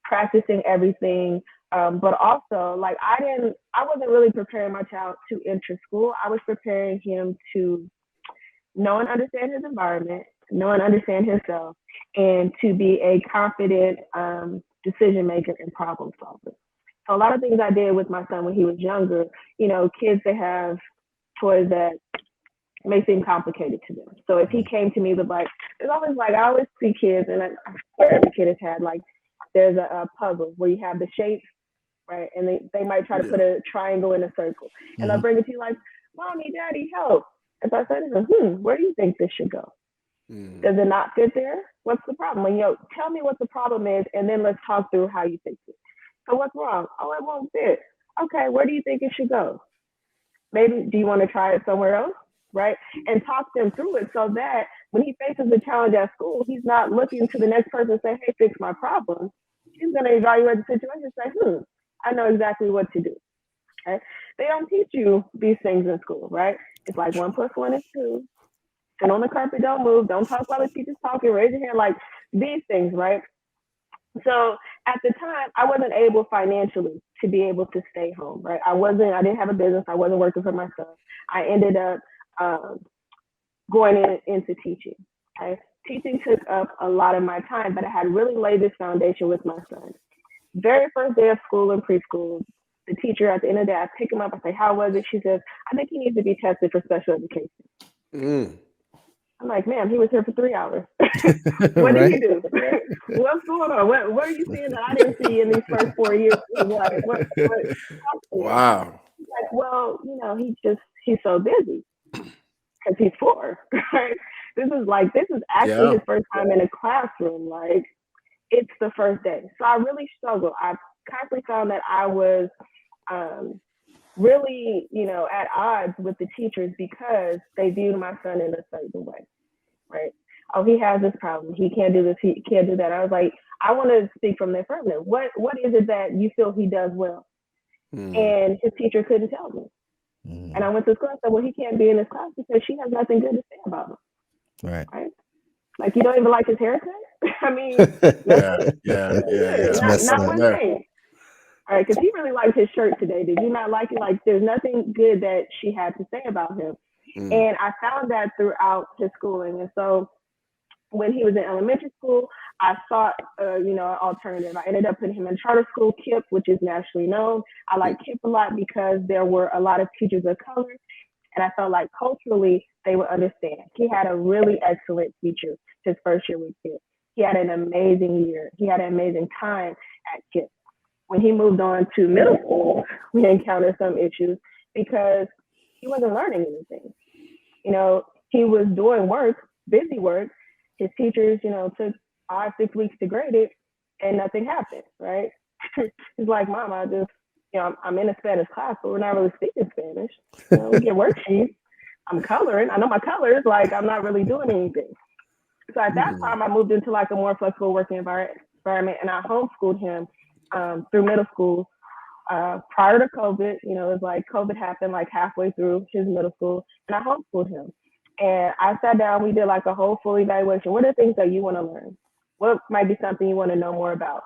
practicing everything. But also, like, I wasn't really preparing my child to enter school. I was preparing him to know and understand his environment, know and understand himself, and to be a confident decision maker and problem solver. So a lot of things I did with my son when he was younger, kids, they have toys that may seem complicated to them. So if he came to me with like, it's always like, I always see kids, and I swear every kid has had, like, there's a puzzle where you have the shapes, right? And they might try to put a triangle in a circle. And they'll bring it to you like, Mommy, Daddy, help. And so I said to them, where do you think this should go? Does it not fit there? What's the problem? And, tell me what the problem is, and then let's talk through how you fix it. So what's wrong? Oh, it won't fit. Okay, where do you think it should go? Maybe, do you want to try it somewhere else? Right? And talk them through it so that when he faces a challenge at school, he's not looking to the next person and say, hey, fix my problem. He's going to evaluate the situation and say, I know exactly what to do. Okay? They don't teach you these things in school, right? It's like 1 + 1 is 2. Sit on the carpet, don't move, don't talk while the teacher's talking, raise your hand, like these things, right? So at the time, I wasn't able financially to be able to stay home, right? I didn't have a business. I wasn't working for myself. I ended up going into teaching. Okay? Teaching took up a lot of my time, but I had really laid this foundation with my son. Very first day of school in preschool, The teacher at the end of the day, I pick him up. I say, "How was it?" She says, "I think he needs to be tested for special education." Mm. I'm like, "Ma'am, he was here for 3 hours. What did Right? he do? What's going on? What are you seeing that I didn't see in these first 4 years? What? Wow. Like, well, he's so busy because he's 4, right? This is actually Yeah. his first time in a classroom. Like, it's the first day. So I really struggled. I constantly found that I was really, at odds with the teachers because they viewed my son in a certain way, right? Oh, he has this problem. He can't do this. He can't do that. I was like, I want to speak from the affirmative. What is it that you feel he does well? And his teacher couldn't tell me. And I went to school and said, well, he can't be in this class because she has nothing good to say about him. Right. Like, you don't even like his haircut? I mean, Yeah. It's messed not up. one thing. All right, because he really liked his shirt today. Did you not like it? Like, there's nothing good that she had to say about him. And I found that throughout his schooling. And so when he was in elementary school, I sought, an alternative. I ended up putting him in charter school, KIPP, which is nationally known. I like KIPP a lot because there were a lot of teachers of color, and I felt like culturally they would understand. He had a really excellent teacher his first year with KIPP. He had an amazing year. He had an amazing time at KIPP. When he moved on to middle school, we encountered some issues because he wasn't learning anything. He was doing work, busy work. His teachers, took 5-6 weeks to grade it, and nothing happened, right? He's like, Mom, I just, I'm in a Spanish class, but we're not really speaking Spanish. We get worksheets. I'm coloring. I know my colors. Like, I'm not really doing anything. So at that time, I moved into like a more flexible working environment, and I homeschooled him through middle school. Prior to COVID, it was like COVID happened like halfway through his middle school, and I homeschooled him. And I sat down, we did like a whole full evaluation. What are the things that you want to learn? What might be something you want to know more about?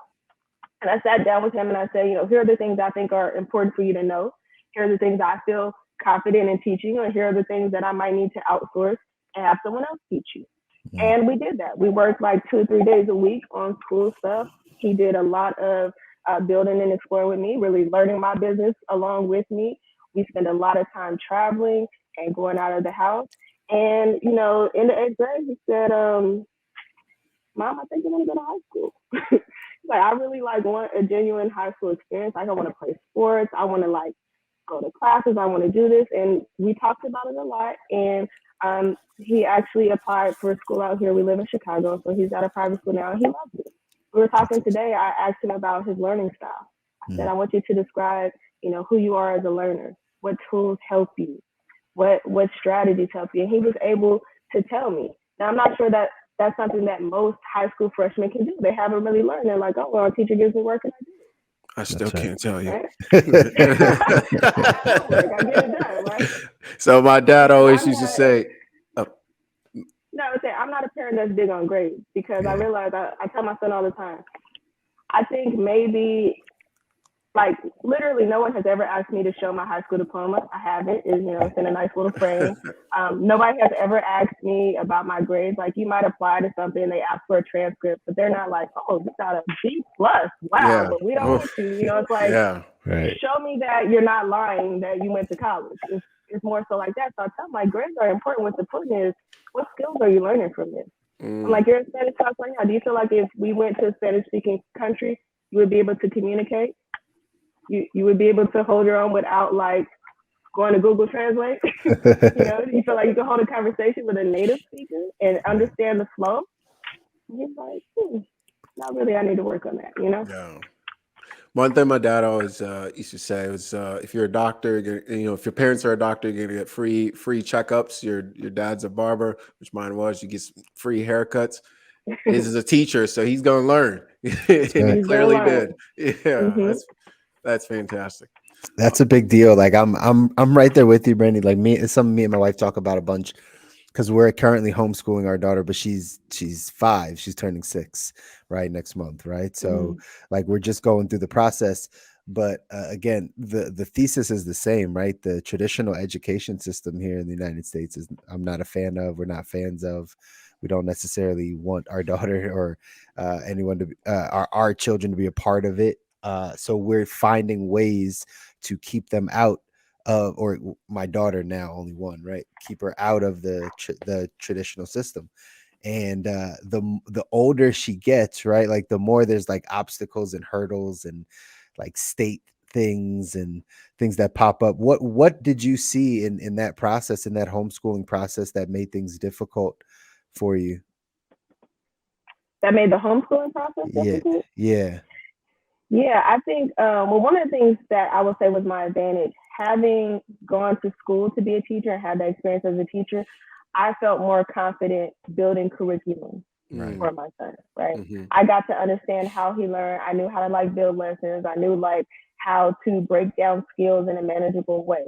And I sat down with him and I said, here are the things I think are important for you to know. Here are the things I feel confident in teaching, or here are the things that I might need to outsource and have someone else teach you. And we did that. We worked like 2 or 3 days a week on school stuff. He did a lot of building and exploring with me, really learning my business along with me. We spent a lot of time traveling and going out of the house. And, in the 8th grade, he said, Mom, I think I want to go to high school. Like, I really want a genuine high school experience. Like, I want to play sports. I want to go to classes. I want to do this. And we talked about it a lot. And he actually applied for a school out here. We live in Chicago, so he's at a private school now, and he loves it. We were talking today. I asked him about his learning style. I said, I want you to describe, who you are as a learner. What tools help you? What strategies help you? And he was able to tell me. Now, I'm not sure that that's something that most high school freshmen can do. They haven't really learned. They're like, oh, well, a teacher gives me work and I do it. I still can't tell you. Right? I get it done, right? So my dad always used to say, No, I'm not a parent that's big on grades because I realize I tell my son all the time. I think maybe, literally no one has ever asked me to show my high school diploma. I haven't. It's in a nice little frame. Nobody has ever asked me about my grades. Like, you might apply to something, they ask for a transcript, but they're not like, oh, you got a B+. Wow, but we don't want you. It's like, show me that you're not lying, that you went to college. It's more so like that. So I tell them, grades are important. What's important is, what skills are you learning from this? I'm like, you're in Spanish class right now. Do you feel like if we went to a Spanish-speaking country, you would be able to communicate? You would be able to hold your own without going to Google Translate? You feel like you can hold a conversation with a native speaker and understand the flow? And he's like, not really. I need to work on that. Yeah. One thing my dad always used to say was, if you're a doctor, if your parents are a doctor, you're gonna get free checkups. Your dad's a barber, which mine was. You get free haircuts. This is a teacher, so he's gonna learn, and he clearly did. Yeah, that's fantastic. That's a big deal. Like, I'm right there with you, Brandy. Like, it's something me and my wife talk about a bunch, because we're currently homeschooling our daughter, but she's 5. She's turning 6 right next month, right? So we're just going through the process. But again, the thesis is the same, right? The traditional education system here in the United States I'm not a fan of. We're not fans of. We don't necessarily want our daughter or anyone to our children to be a part of it. So we're finding ways to keep them out of, or my daughter now, only one, right? Keep her out of the traditional system. And the older she gets, right, like the more there's like obstacles and hurdles and like state things and things that pop up. What did you see in that process, in that homeschooling process, that made things difficult for you? That made the homeschooling process Yeah, difficult? yeah, Yeah, I think, well, one of the things that I would say was my advantage, having gone to school to be a teacher and had that experience as a teacher, I felt more confident building curriculum right. for my son, right? Mm-hmm. I got to understand how he learned. I knew how to like build lessons. I knew like how to break down skills in a manageable way.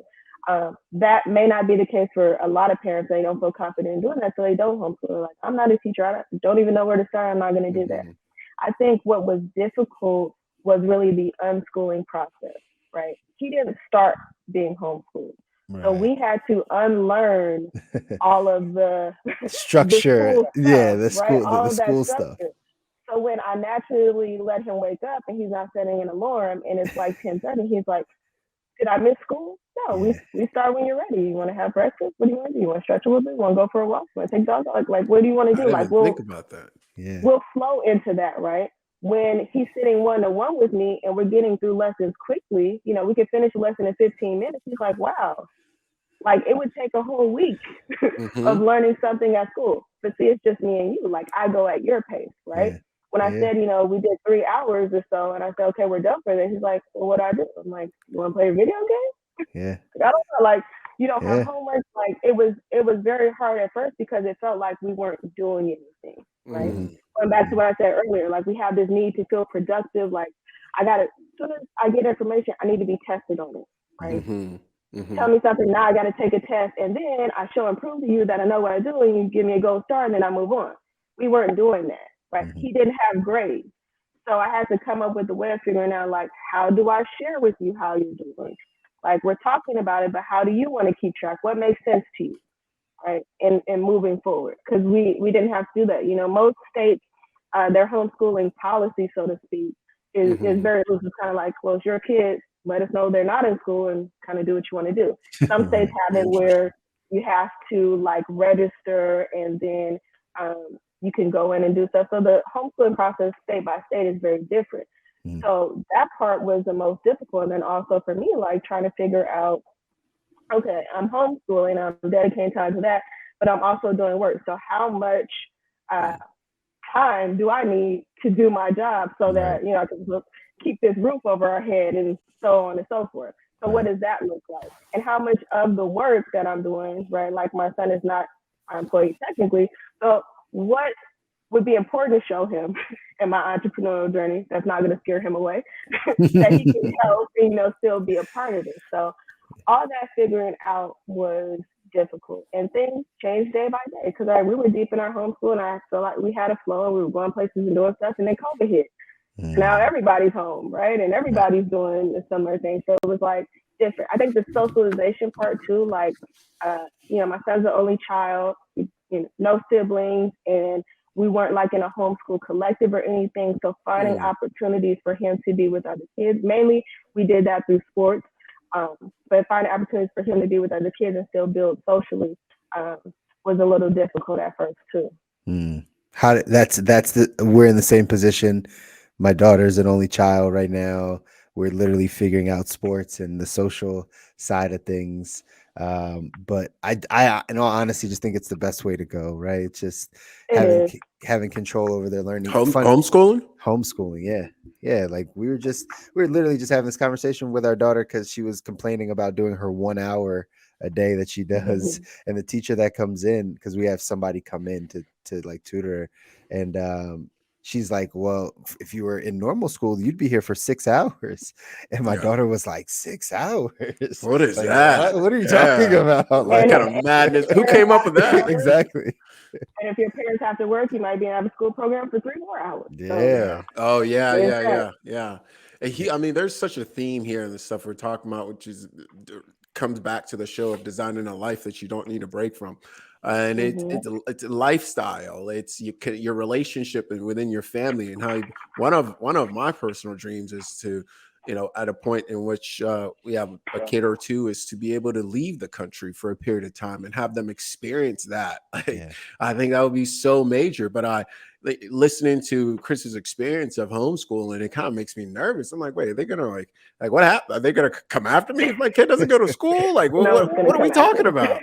That may not be the case for a lot of parents. They don't feel confident in doing that, so they don't homeschool. Like, I'm not a teacher. I don't even know where to start. I'm not going to do that. Mm-hmm. I think what was difficult was really the unschooling process, right? He didn't start being homeschooled. So Right. we had to unlearn all of the the Structure, school yeah, stuff, right? the All of that school stuff. structure. So when I naturally let him wake up and he's not setting an alarm and it's like 10:30, he's like, did I miss school? No, Yeah, we start when you're ready. You want to have breakfast? What do you want to do? You want to stretch a little bit? You want to go for a walk? You want to take dogs? Like what do you want to I do? didn't Like even think about that. yeah. we'll flow into that, right? When he's sitting one-to-one with me and we're getting through lessons quickly, we can finish a lesson in 15 minutes. He's like, wow, like it would take a whole week of Mm-hmm. learning something at school. But see, it's just me and you. Like I go at your pace, right? Yeah. When I Yeah. said, we did 3 hours or so, and I said, okay, we're done for this. He's like, well, what do I do? I'm like, you want to play a video game? Yeah. I don't know. Like, for Yeah. homework, like it was very hard at first because it felt like we weren't doing anything, right? Mm-hmm. Going back to what I said earlier, like we have this need to feel productive. Like as soon as I get information, I need to be tested on it, right? Mm-hmm. Mm-hmm. Tell me something now, I got to take a test, and then I show and prove to you that I know what I do, and you give me a gold star, and then I move on. We weren't doing that, right? Mm-hmm. He didn't have grades, so I had to come up with a way of figuring out, like, how do I share with you how you're doing? Like, we're talking about it, but how do you want to keep track? What makes sense to you, right? And moving forward, because we didn't have to do that. Most states, their homeschooling policy, so to speak, is Mm-hmm. very loose. It's kind of like, well, it's your kids. Let us know they're not in school and kind of do what you want to do. Some states have it where you have to like register and then you can go in and do stuff. So the homeschooling process state by state is very different. Mm. So that part was the most difficult. And then also for me, like trying to figure out, okay, I'm homeschooling, I'm dedicating time to that, but I'm also doing work. So how much time do I need to do my job so that, Right. I can keep this roof over our head and so on and so forth. So what Right. does that look like? And how much of the work that I'm doing, right? Like my son is not my employee technically. So what would be important to show him in my entrepreneurial journey that's not going to scare him away, that he can help and, still be a part of it. So all that figuring out was difficult, and things changed day by day because we were deep in our homeschool and I felt like we had a flow and we were going places and doing stuff, and then COVID hit. Now everybody's home, right? And everybody's doing a similar thing. So it was like different. I think the socialization part too, like, my son's the only child, no siblings, and we weren't like in a homeschool collective or anything. So finding opportunities for him to be with other kids, mainly we did that through sports. But finding opportunities for him to be with other kids and still build socially was a little difficult at first too. We're in the same position. My daughter's an only child right now. We're literally figuring out sports and the social side of things. But I, in all honesty, just think it's the best way to go, right? It's just It is. having control over their learning. Homeschooling? Homeschooling, yeah. Yeah, like we were literally just having this conversation with our daughter because she was complaining about doing her 1 hour a day that she does, and the teacher that comes in, because we have somebody come in to like tutor her, and she's like, well, if you were in normal school, you'd be here for 6 hours. And my daughter was like, 6 hours? What is like, that? what are you talking about? What Like, kind of madness? Who came up with that? exactly. And if your parents have to work, you might be in a school program for 3 more hours. Yeah. So, Oh yeah, yeah, yeah, yeah. And I mean, there's such a theme here in the stuff we're talking about, which is comes back to the show of designing a life that you don't need a break from. and Mm-hmm. it's a lifestyle. It's your relationship within your family, and how one of my personal dreams is to, at a point in which we have a kid or two, is to be able to leave the country for a period of time and have them experience that. Like, Yeah. I think that would be so major. But listening to Chris's experience of homeschooling, it kind of makes me nervous. I'm like, wait, are they gonna like what happened? Are they gonna come after me if my kid doesn't go to school? Like, No one's gonna what are we come after talking you. about?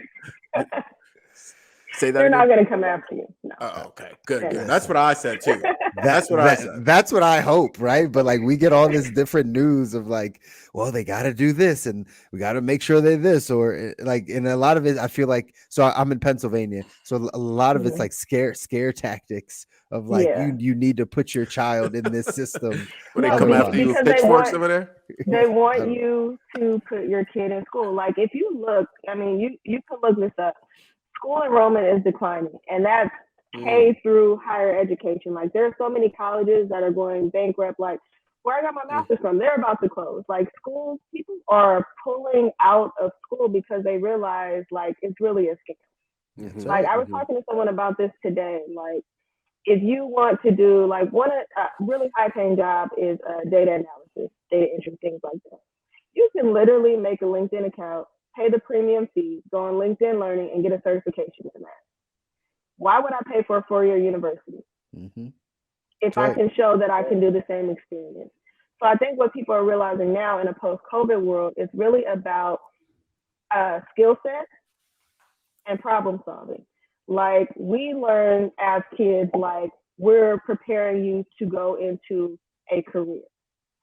Say that They're again. not gonna come after you. No. Oh, okay, good. They're not. That's what I said too. That's what I said. That's what I hope, right? But like we get all this different news of like, well, they got to do this and we got to make sure they're this, or like, and a lot of it I feel like, so I'm in Pennsylvania, so a lot of it's Mhm. like scare tactics of like Yeah. you need to put your child in this system. When they No, come of, after you with because they pitchforks want over there. they I want don't know. you to put your kid in school. Like if you look, I mean, you can look this up. School enrollment is declining, and that's K through higher education. Like there are so many colleges that are going bankrupt. Like where I got my master's from, they're about to close. Like schools, people are pulling out of school because they realize like it's really a scam. That's Like right. I was talking to someone about this today. Like if you want to do like one really high paying job is data analysis, data entry, things like that. You can literally make a LinkedIn account, pay the premium fee, go on LinkedIn Learning, and get a certification in that. Why would I pay for a 4-year university Mm-hmm. if That's I right. can show that I can do the same experience? So I think what people are realizing now in a post-COVID world is really about skill set and problem solving. Like we learn as kids, like we're preparing you to go into a career.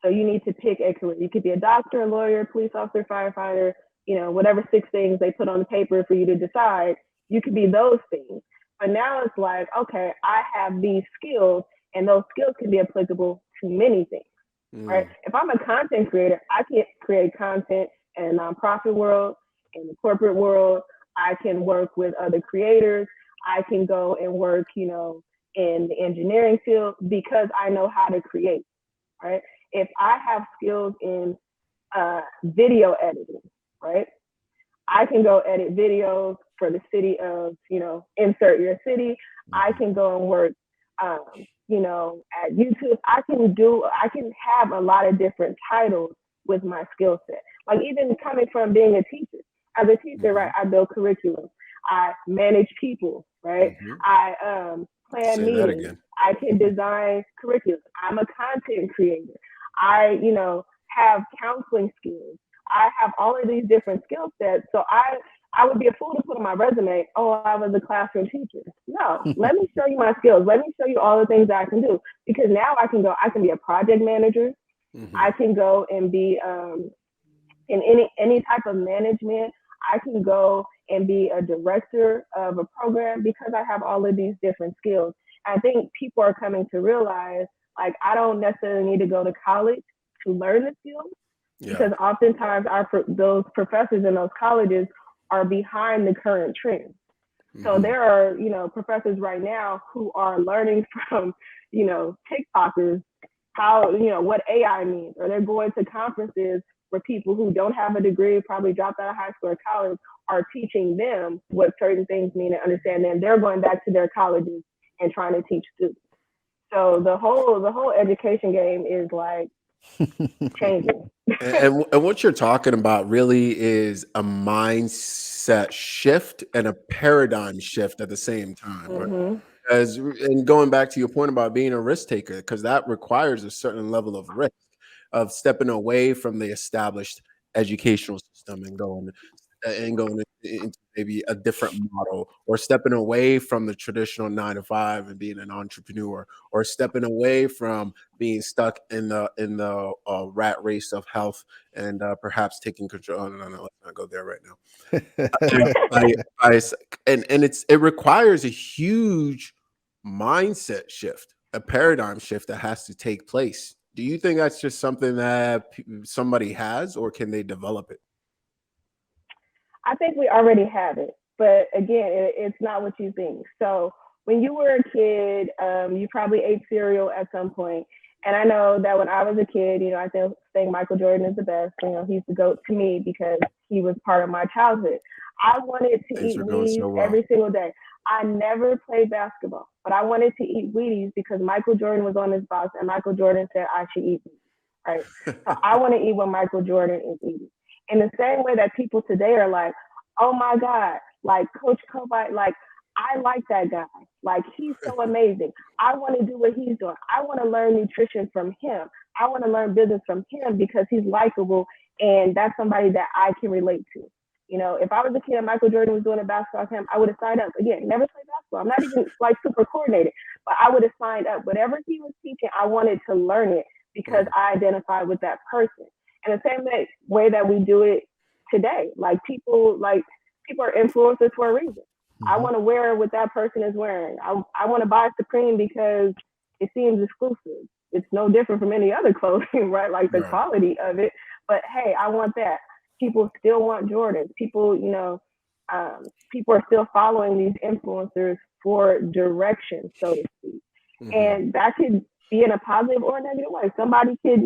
So you need to pick a career. You could be a doctor, a lawyer, police officer, firefighter, whatever 6 things they put on the paper for you to decide. You could be those things. But now it's like, okay, I have these skills, and those skills can be applicable to many things, right? If I'm a content creator, I can create content in a nonprofit world, in the corporate world. I can work with other creators. I can go and work, in the engineering field because I know how to create, right? If I have skills in video editing, right? I can go edit videos for the city of, insert your city. I can go and work, at YouTube. I can have a lot of different titles with my skill set. Like even coming from being a teacher. As a teacher, right, I build curriculum. I manage people, right? I plan Say that meetings. again. I can design curriculum. I'm a content creator. I, have counseling skills. I have all of these different skill sets. So I would be a fool to put on my resume, oh, I was a classroom teacher. No, let me show you my skills. Let me show you all the things that I can do. Because now I can be a project manager. I can go and be in any type of management. I can go and be a director of a program because I have all of these different skills. I think people are coming to realize, like, I don't necessarily need to go to college to learn the skills because oftentimes those professors in those colleges are behind the current trend. So there are, professors right now who are learning from, TikTokers how, what AI means, or they're going to conferences where people who don't have a degree, probably dropped out of high school or college, are teaching them what certain things mean and understand them. They're going back to their colleges and trying to teach students. So the whole education game is like changing. And what you're talking about really is a mindset shift and a paradigm shift at the same time, right? And going back to your point about being a risk taker, because that requires a certain level of risk of stepping away from the established educational system and going into maybe a different model, or stepping away from the traditional 9 to 5 and being an entrepreneur, or stepping away from being stuck in the rat race of health and perhaps taking control. Oh, no, let's not go there right now. And it requires a huge mindset shift, a paradigm shift that has to take place. Do you think that's just something that somebody has, or can they develop it? I think we already have it, but again, it's not what you think. So when you were a kid, you probably ate cereal at some point. And I know that when I was a kid, I think Michael Jordan is the best. He's the GOAT to me because he was part of my childhood. I wanted to Things eat are going Wheaties so well. every single day. I never played basketball, but I wanted to eat Wheaties because Michael Jordan was on this box and Michael Jordan said I should eat Wheaties, right? So I want to eat what Michael Jordan is eating. In the same way that people today are like, oh my God, like Coach Kobe, like I like that guy. Like he's so amazing. I want to do what he's doing. I want to learn nutrition from him. I want to learn business from him because he's likable and that's somebody that I can relate to. You know, if I was a kid and Michael Jordan was doing a basketball camp, I would have signed up. Again, never played basketball. I'm not even like super coordinated, but I would have signed up. Whatever he was teaching, I wanted to learn it because I identified with that person. And the same way that we do it today, people are influencers for a reason. I want to wear what that person is wearing. I want to buy Supreme because it seems exclusive. It's no different from any other clothing, right? Like the quality of it. But hey, I want that. People still want Jordans. People, people are still following these influencers for direction, so to speak. And that could be in a positive or a negative way. Somebody could,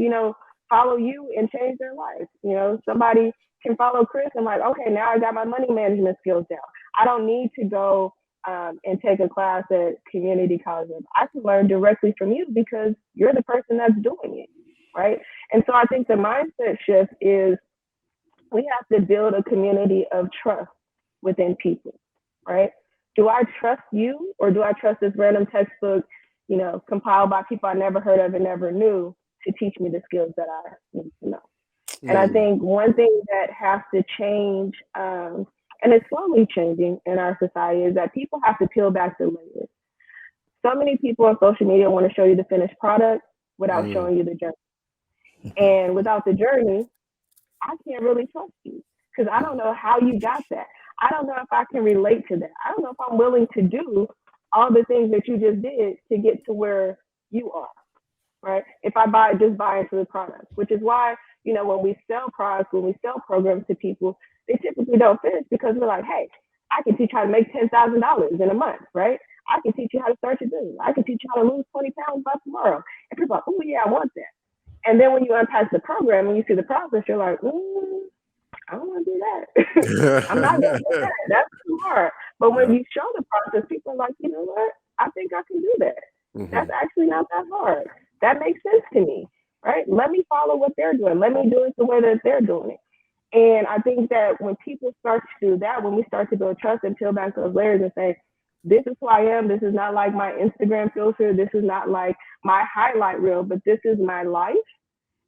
follow you and change their life. Somebody can follow Chris and like, okay, now I got my money management skills down. I don't need to go and take a class at community college. I can learn directly from you because you're the person that's doing it, right? And so I think the mindset shift is we have to build a community of trust within people, right? Do I trust you or do I trust this random textbook, compiled by people I never heard of and never knew to teach me the skills that I need to know? And I think one thing that has to change, and it's slowly changing in our society, is that people have to peel back the layers. So many people on social media want to show you the finished product without showing you the journey. And without the journey, I can't really trust you because I don't know how you got that. I don't know if I can relate to that. I don't know if I'm willing to do all the things that you just did to get to where you are, right? If I just buy into the product, which is why, when we sell products, when we sell programs to people, they typically don't finish because we're like, hey, I can teach you how to make $10,000 in a month, right? I can teach you how to start your business. I can teach you how to lose 20 pounds by tomorrow. And people are like, oh yeah, I want that. And then when you unpack the program and you see the process, you're like, I don't want to do that. I'm not going to do that. That's too hard. But when you show the process, people are like, you know what? I think I can do that. That's actually not that hard. That makes sense to me, right? Let me follow what they're doing. Let me do it the way that they're doing it. And I think that when people start to do that, when we start to build trust and peel back those layers and say, this is who I am. This is not like my Instagram filter. This is not like my highlight reel, but this is my life.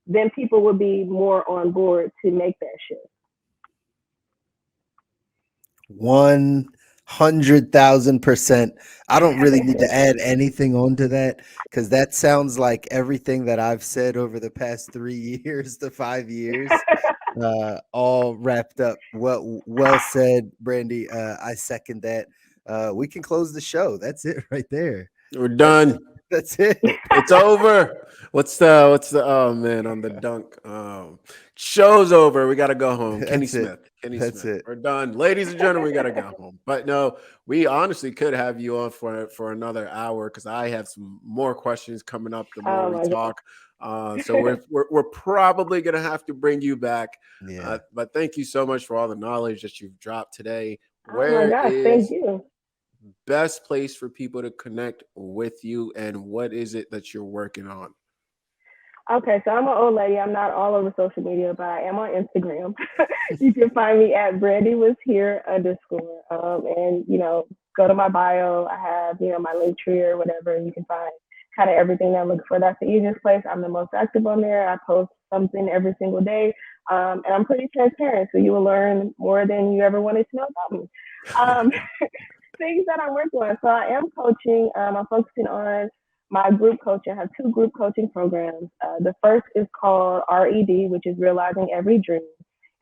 Then people will be more on board to make that shift. 100,000%. I don't really need to add anything onto that because that sounds like everything that I've said over the past 3 years to 5 years, all wrapped up. Well said, Brandy. I second that. We can close the show. That's it right there. We're done. That's it. It's over. What's the oh man on the dunk? Show's over. We gotta go home. Kenny Smith. That's it. We're done. Ladies and gentlemen, we gotta go home. But no, we honestly could have you on for another hour because I have some more questions coming up the more we talk. So we're probably gonna have to bring you back. Yeah. But thank you so much for all the knowledge that you've dropped today. Thank you. Best place for people to connect with you and what is it that you're working on? Okay, so I'm an old lady. I'm not all over social media, but I am on Instagram. You can find me at @BrandyWasHere_. And go to my bio. I have my link tree or whatever. You can find kind of everything that I'm looking for. That's the easiest place. I'm the most active on there. I post something every single day, and I'm pretty transparent, so you will learn more than you ever wanted to know about me. Things that I'm working on. So I am coaching. I'm focusing on my group coaching. I have 2 group coaching programs. The first is called RED, which is Realizing Every Dream.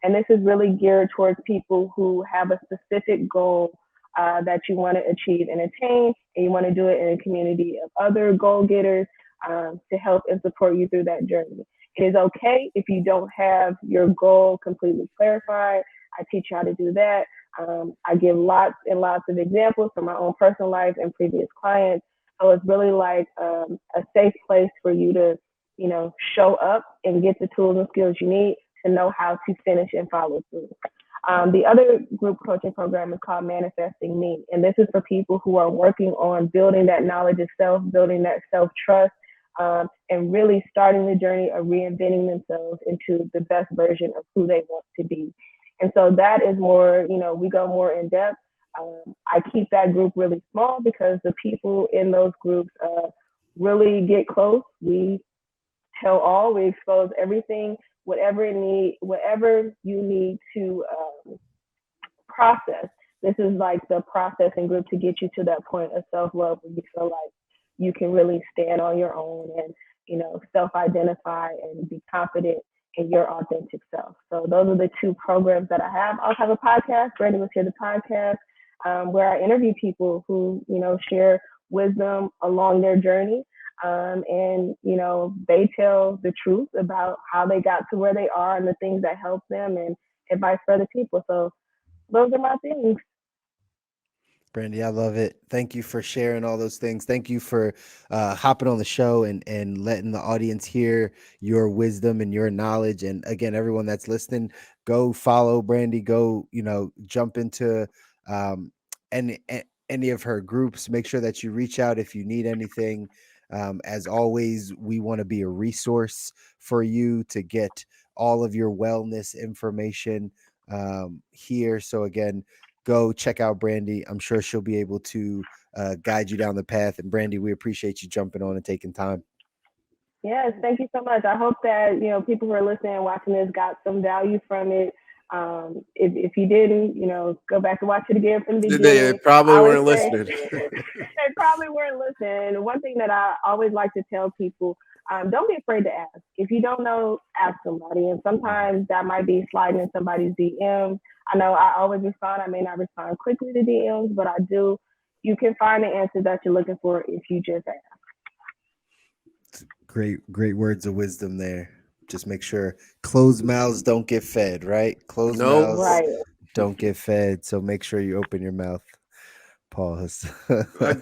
And this is really geared towards people who have a specific goal that you want to achieve and attain, and you want to do it in a community of other goal getters to help and support you through that journey. It is okay if you don't have your goal completely clarified. I teach you how to do that. I give lots and lots of examples from my own personal life and previous clients. So it's really like a safe place for you to, show up and get the tools and skills you need to know how to finish and follow through. The other group coaching program is called Manifesting Me. And this is for people who are working on building that knowledge of self, building that self trust, and really starting the journey of reinventing themselves into the best version of who they want to be. And so that is more, we go more in depth. I keep that group really small because the people in those groups really get close. We tell all, we expose everything, whatever you need to process. This is like the processing group to get you to that point of self-love where you feel like you can really stand on your own and, self-identify and be confident in your authentic self. So those are the two programs that I have. I also have a podcast, Brandy Was Here, the podcast, where I interview people who, share wisdom along their journey. And, they tell the truth about how they got to where they are and the things that help them and advice for other people. So those are my things. Brandy, I love it. Thank you for sharing all those things. Thank you for hopping on the show and letting the audience hear your wisdom and your knowledge. And again, everyone that's listening, go follow Brandy. Go, jump into any of her groups. Make sure that you reach out if you need anything. As always, we want to be a resource for you to get all of your wellness information here. So again, go check out Brandy. I'm sure she'll be able to guide you down the path. And Brandy, we appreciate you jumping on and taking time. Yes, thank you so much. I hope that, people who are listening and watching this got some value from it. If you didn't, go back and watch it again from the beginning. They probably weren't listening. They probably weren't listening. One thing that I always like to tell people, don't be afraid to ask. If you don't know, ask somebody. And sometimes that might be sliding in somebody's DMs. I know I always respond. I may not respond quickly to DMs, but I do. You can find the answer that you're looking for if you just ask. Great words of wisdom there. Just make sure closed mouths don't get fed, right? Closed mouths don't get fed. So make sure you open your mouth. Pause. We're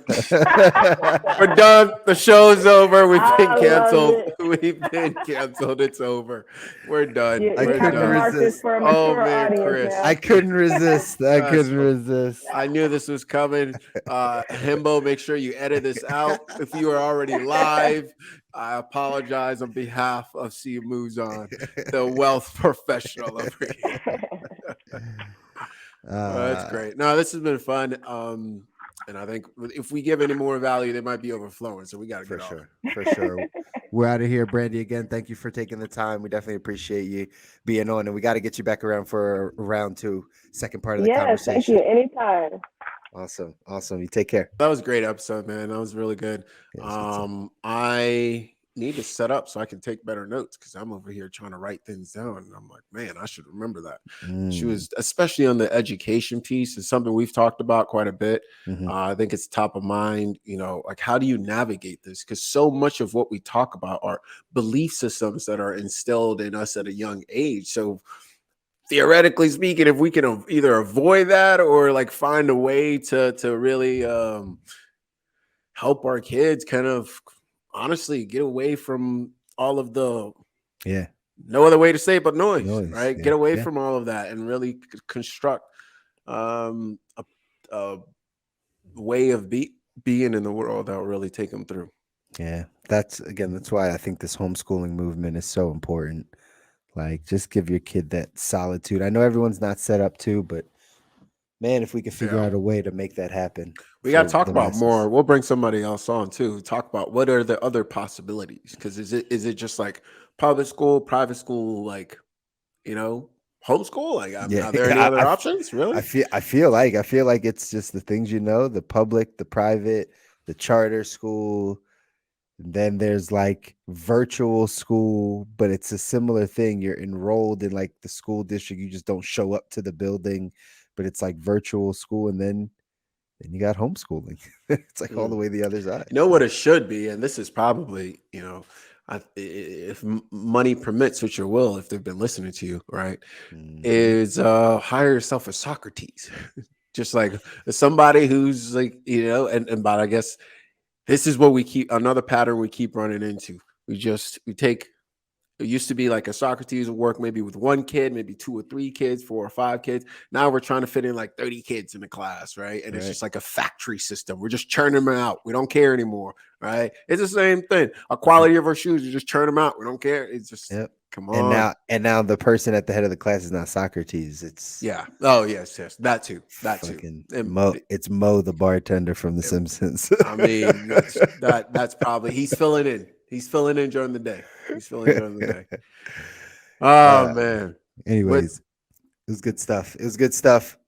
done. The show's over. We've been canceled. We've been canceled. It's over. We're done. I couldn't resist. Oh man, Chris. I couldn't resist. I couldn't resist. I knew this was coming. Himbo, make sure you edit this out. If you are already live, I apologize on behalf of See Moves On, the wealth professional over here. That's great. No, this has been fun. And I think if we give any more value, they might be overflowing. So we got to get for sure. We're out of here, Brandy. Again, thank you for taking the time. We definitely appreciate you being on, and we got to get you back around for round two, second part of the conversation. Thank you. Anytime. Awesome. You take care. That was a great episode, man. That was really good. I need to set up so I can take better notes because I'm over here trying to write things down. And I'm like, man, I should remember that. She was, especially on the education piece, is something we've talked about quite a bit. I think it's top of mind, like how do you navigate this? Because so much of what we talk about are belief systems that are instilled in us at a young age. So theoretically speaking, if we can either avoid that or like find a way to really help our kids kind of honestly get away from all of the no other way to say it but noise. Right? Get away from all of that and really construct a way of being in the world that will really take them through. That's why I think this homeschooling movement is so important. Like, just give your kid that solitude. I know everyone's not set up to, but man, if we could figure out a way to make that happen. We got to talk about more. We'll bring somebody else on too. Talk about what are the other possibilities? Because is it just like public school, private school, like, homeschool? Like, are there any other options? Really? I feel like it's just the things, the public, the private, the charter school. And then there's like virtual school, but it's a similar thing. You're enrolled in like the school district. You just don't show up to the building, but it's like virtual school. And then you got homeschooling. It's like all the way the other side. You know what it should be? And this is probably, if money permits, which it will, if they've been listening to you, right, is hire yourself a Socrates. Just like somebody who's like, but I guess this is what another pattern we keep running into. We take It used to be like a Socrates would work maybe with one kid, maybe 2 or 3 kids, 4 or 5 kids. Now we're trying to fit in like 30 kids in the class, right? And it's just like a factory system. We're just churning them out. We don't care anymore, right? It's the same thing. Our quality of our shoes, you just churn them out. We don't care. It's just come on. And now the person at the head of the class is not Socrates. It's Oh yes, that too. It's Mo, the bartender from The Simpsons. I mean, that's probably he's filling in. He's filling in during the day. Oh man. Anyways, it was good stuff.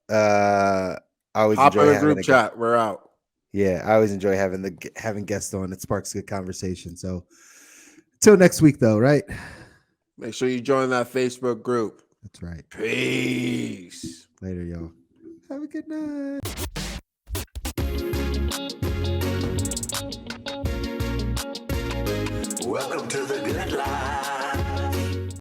I always hop enjoy in a group chat. We're out. Yeah, I always enjoy having guests on. It sparks good conversation. So until next week, though, right? Make sure you join that Facebook group. That's right. Peace. Later, y'all. Have a good night. Welcome to the good life.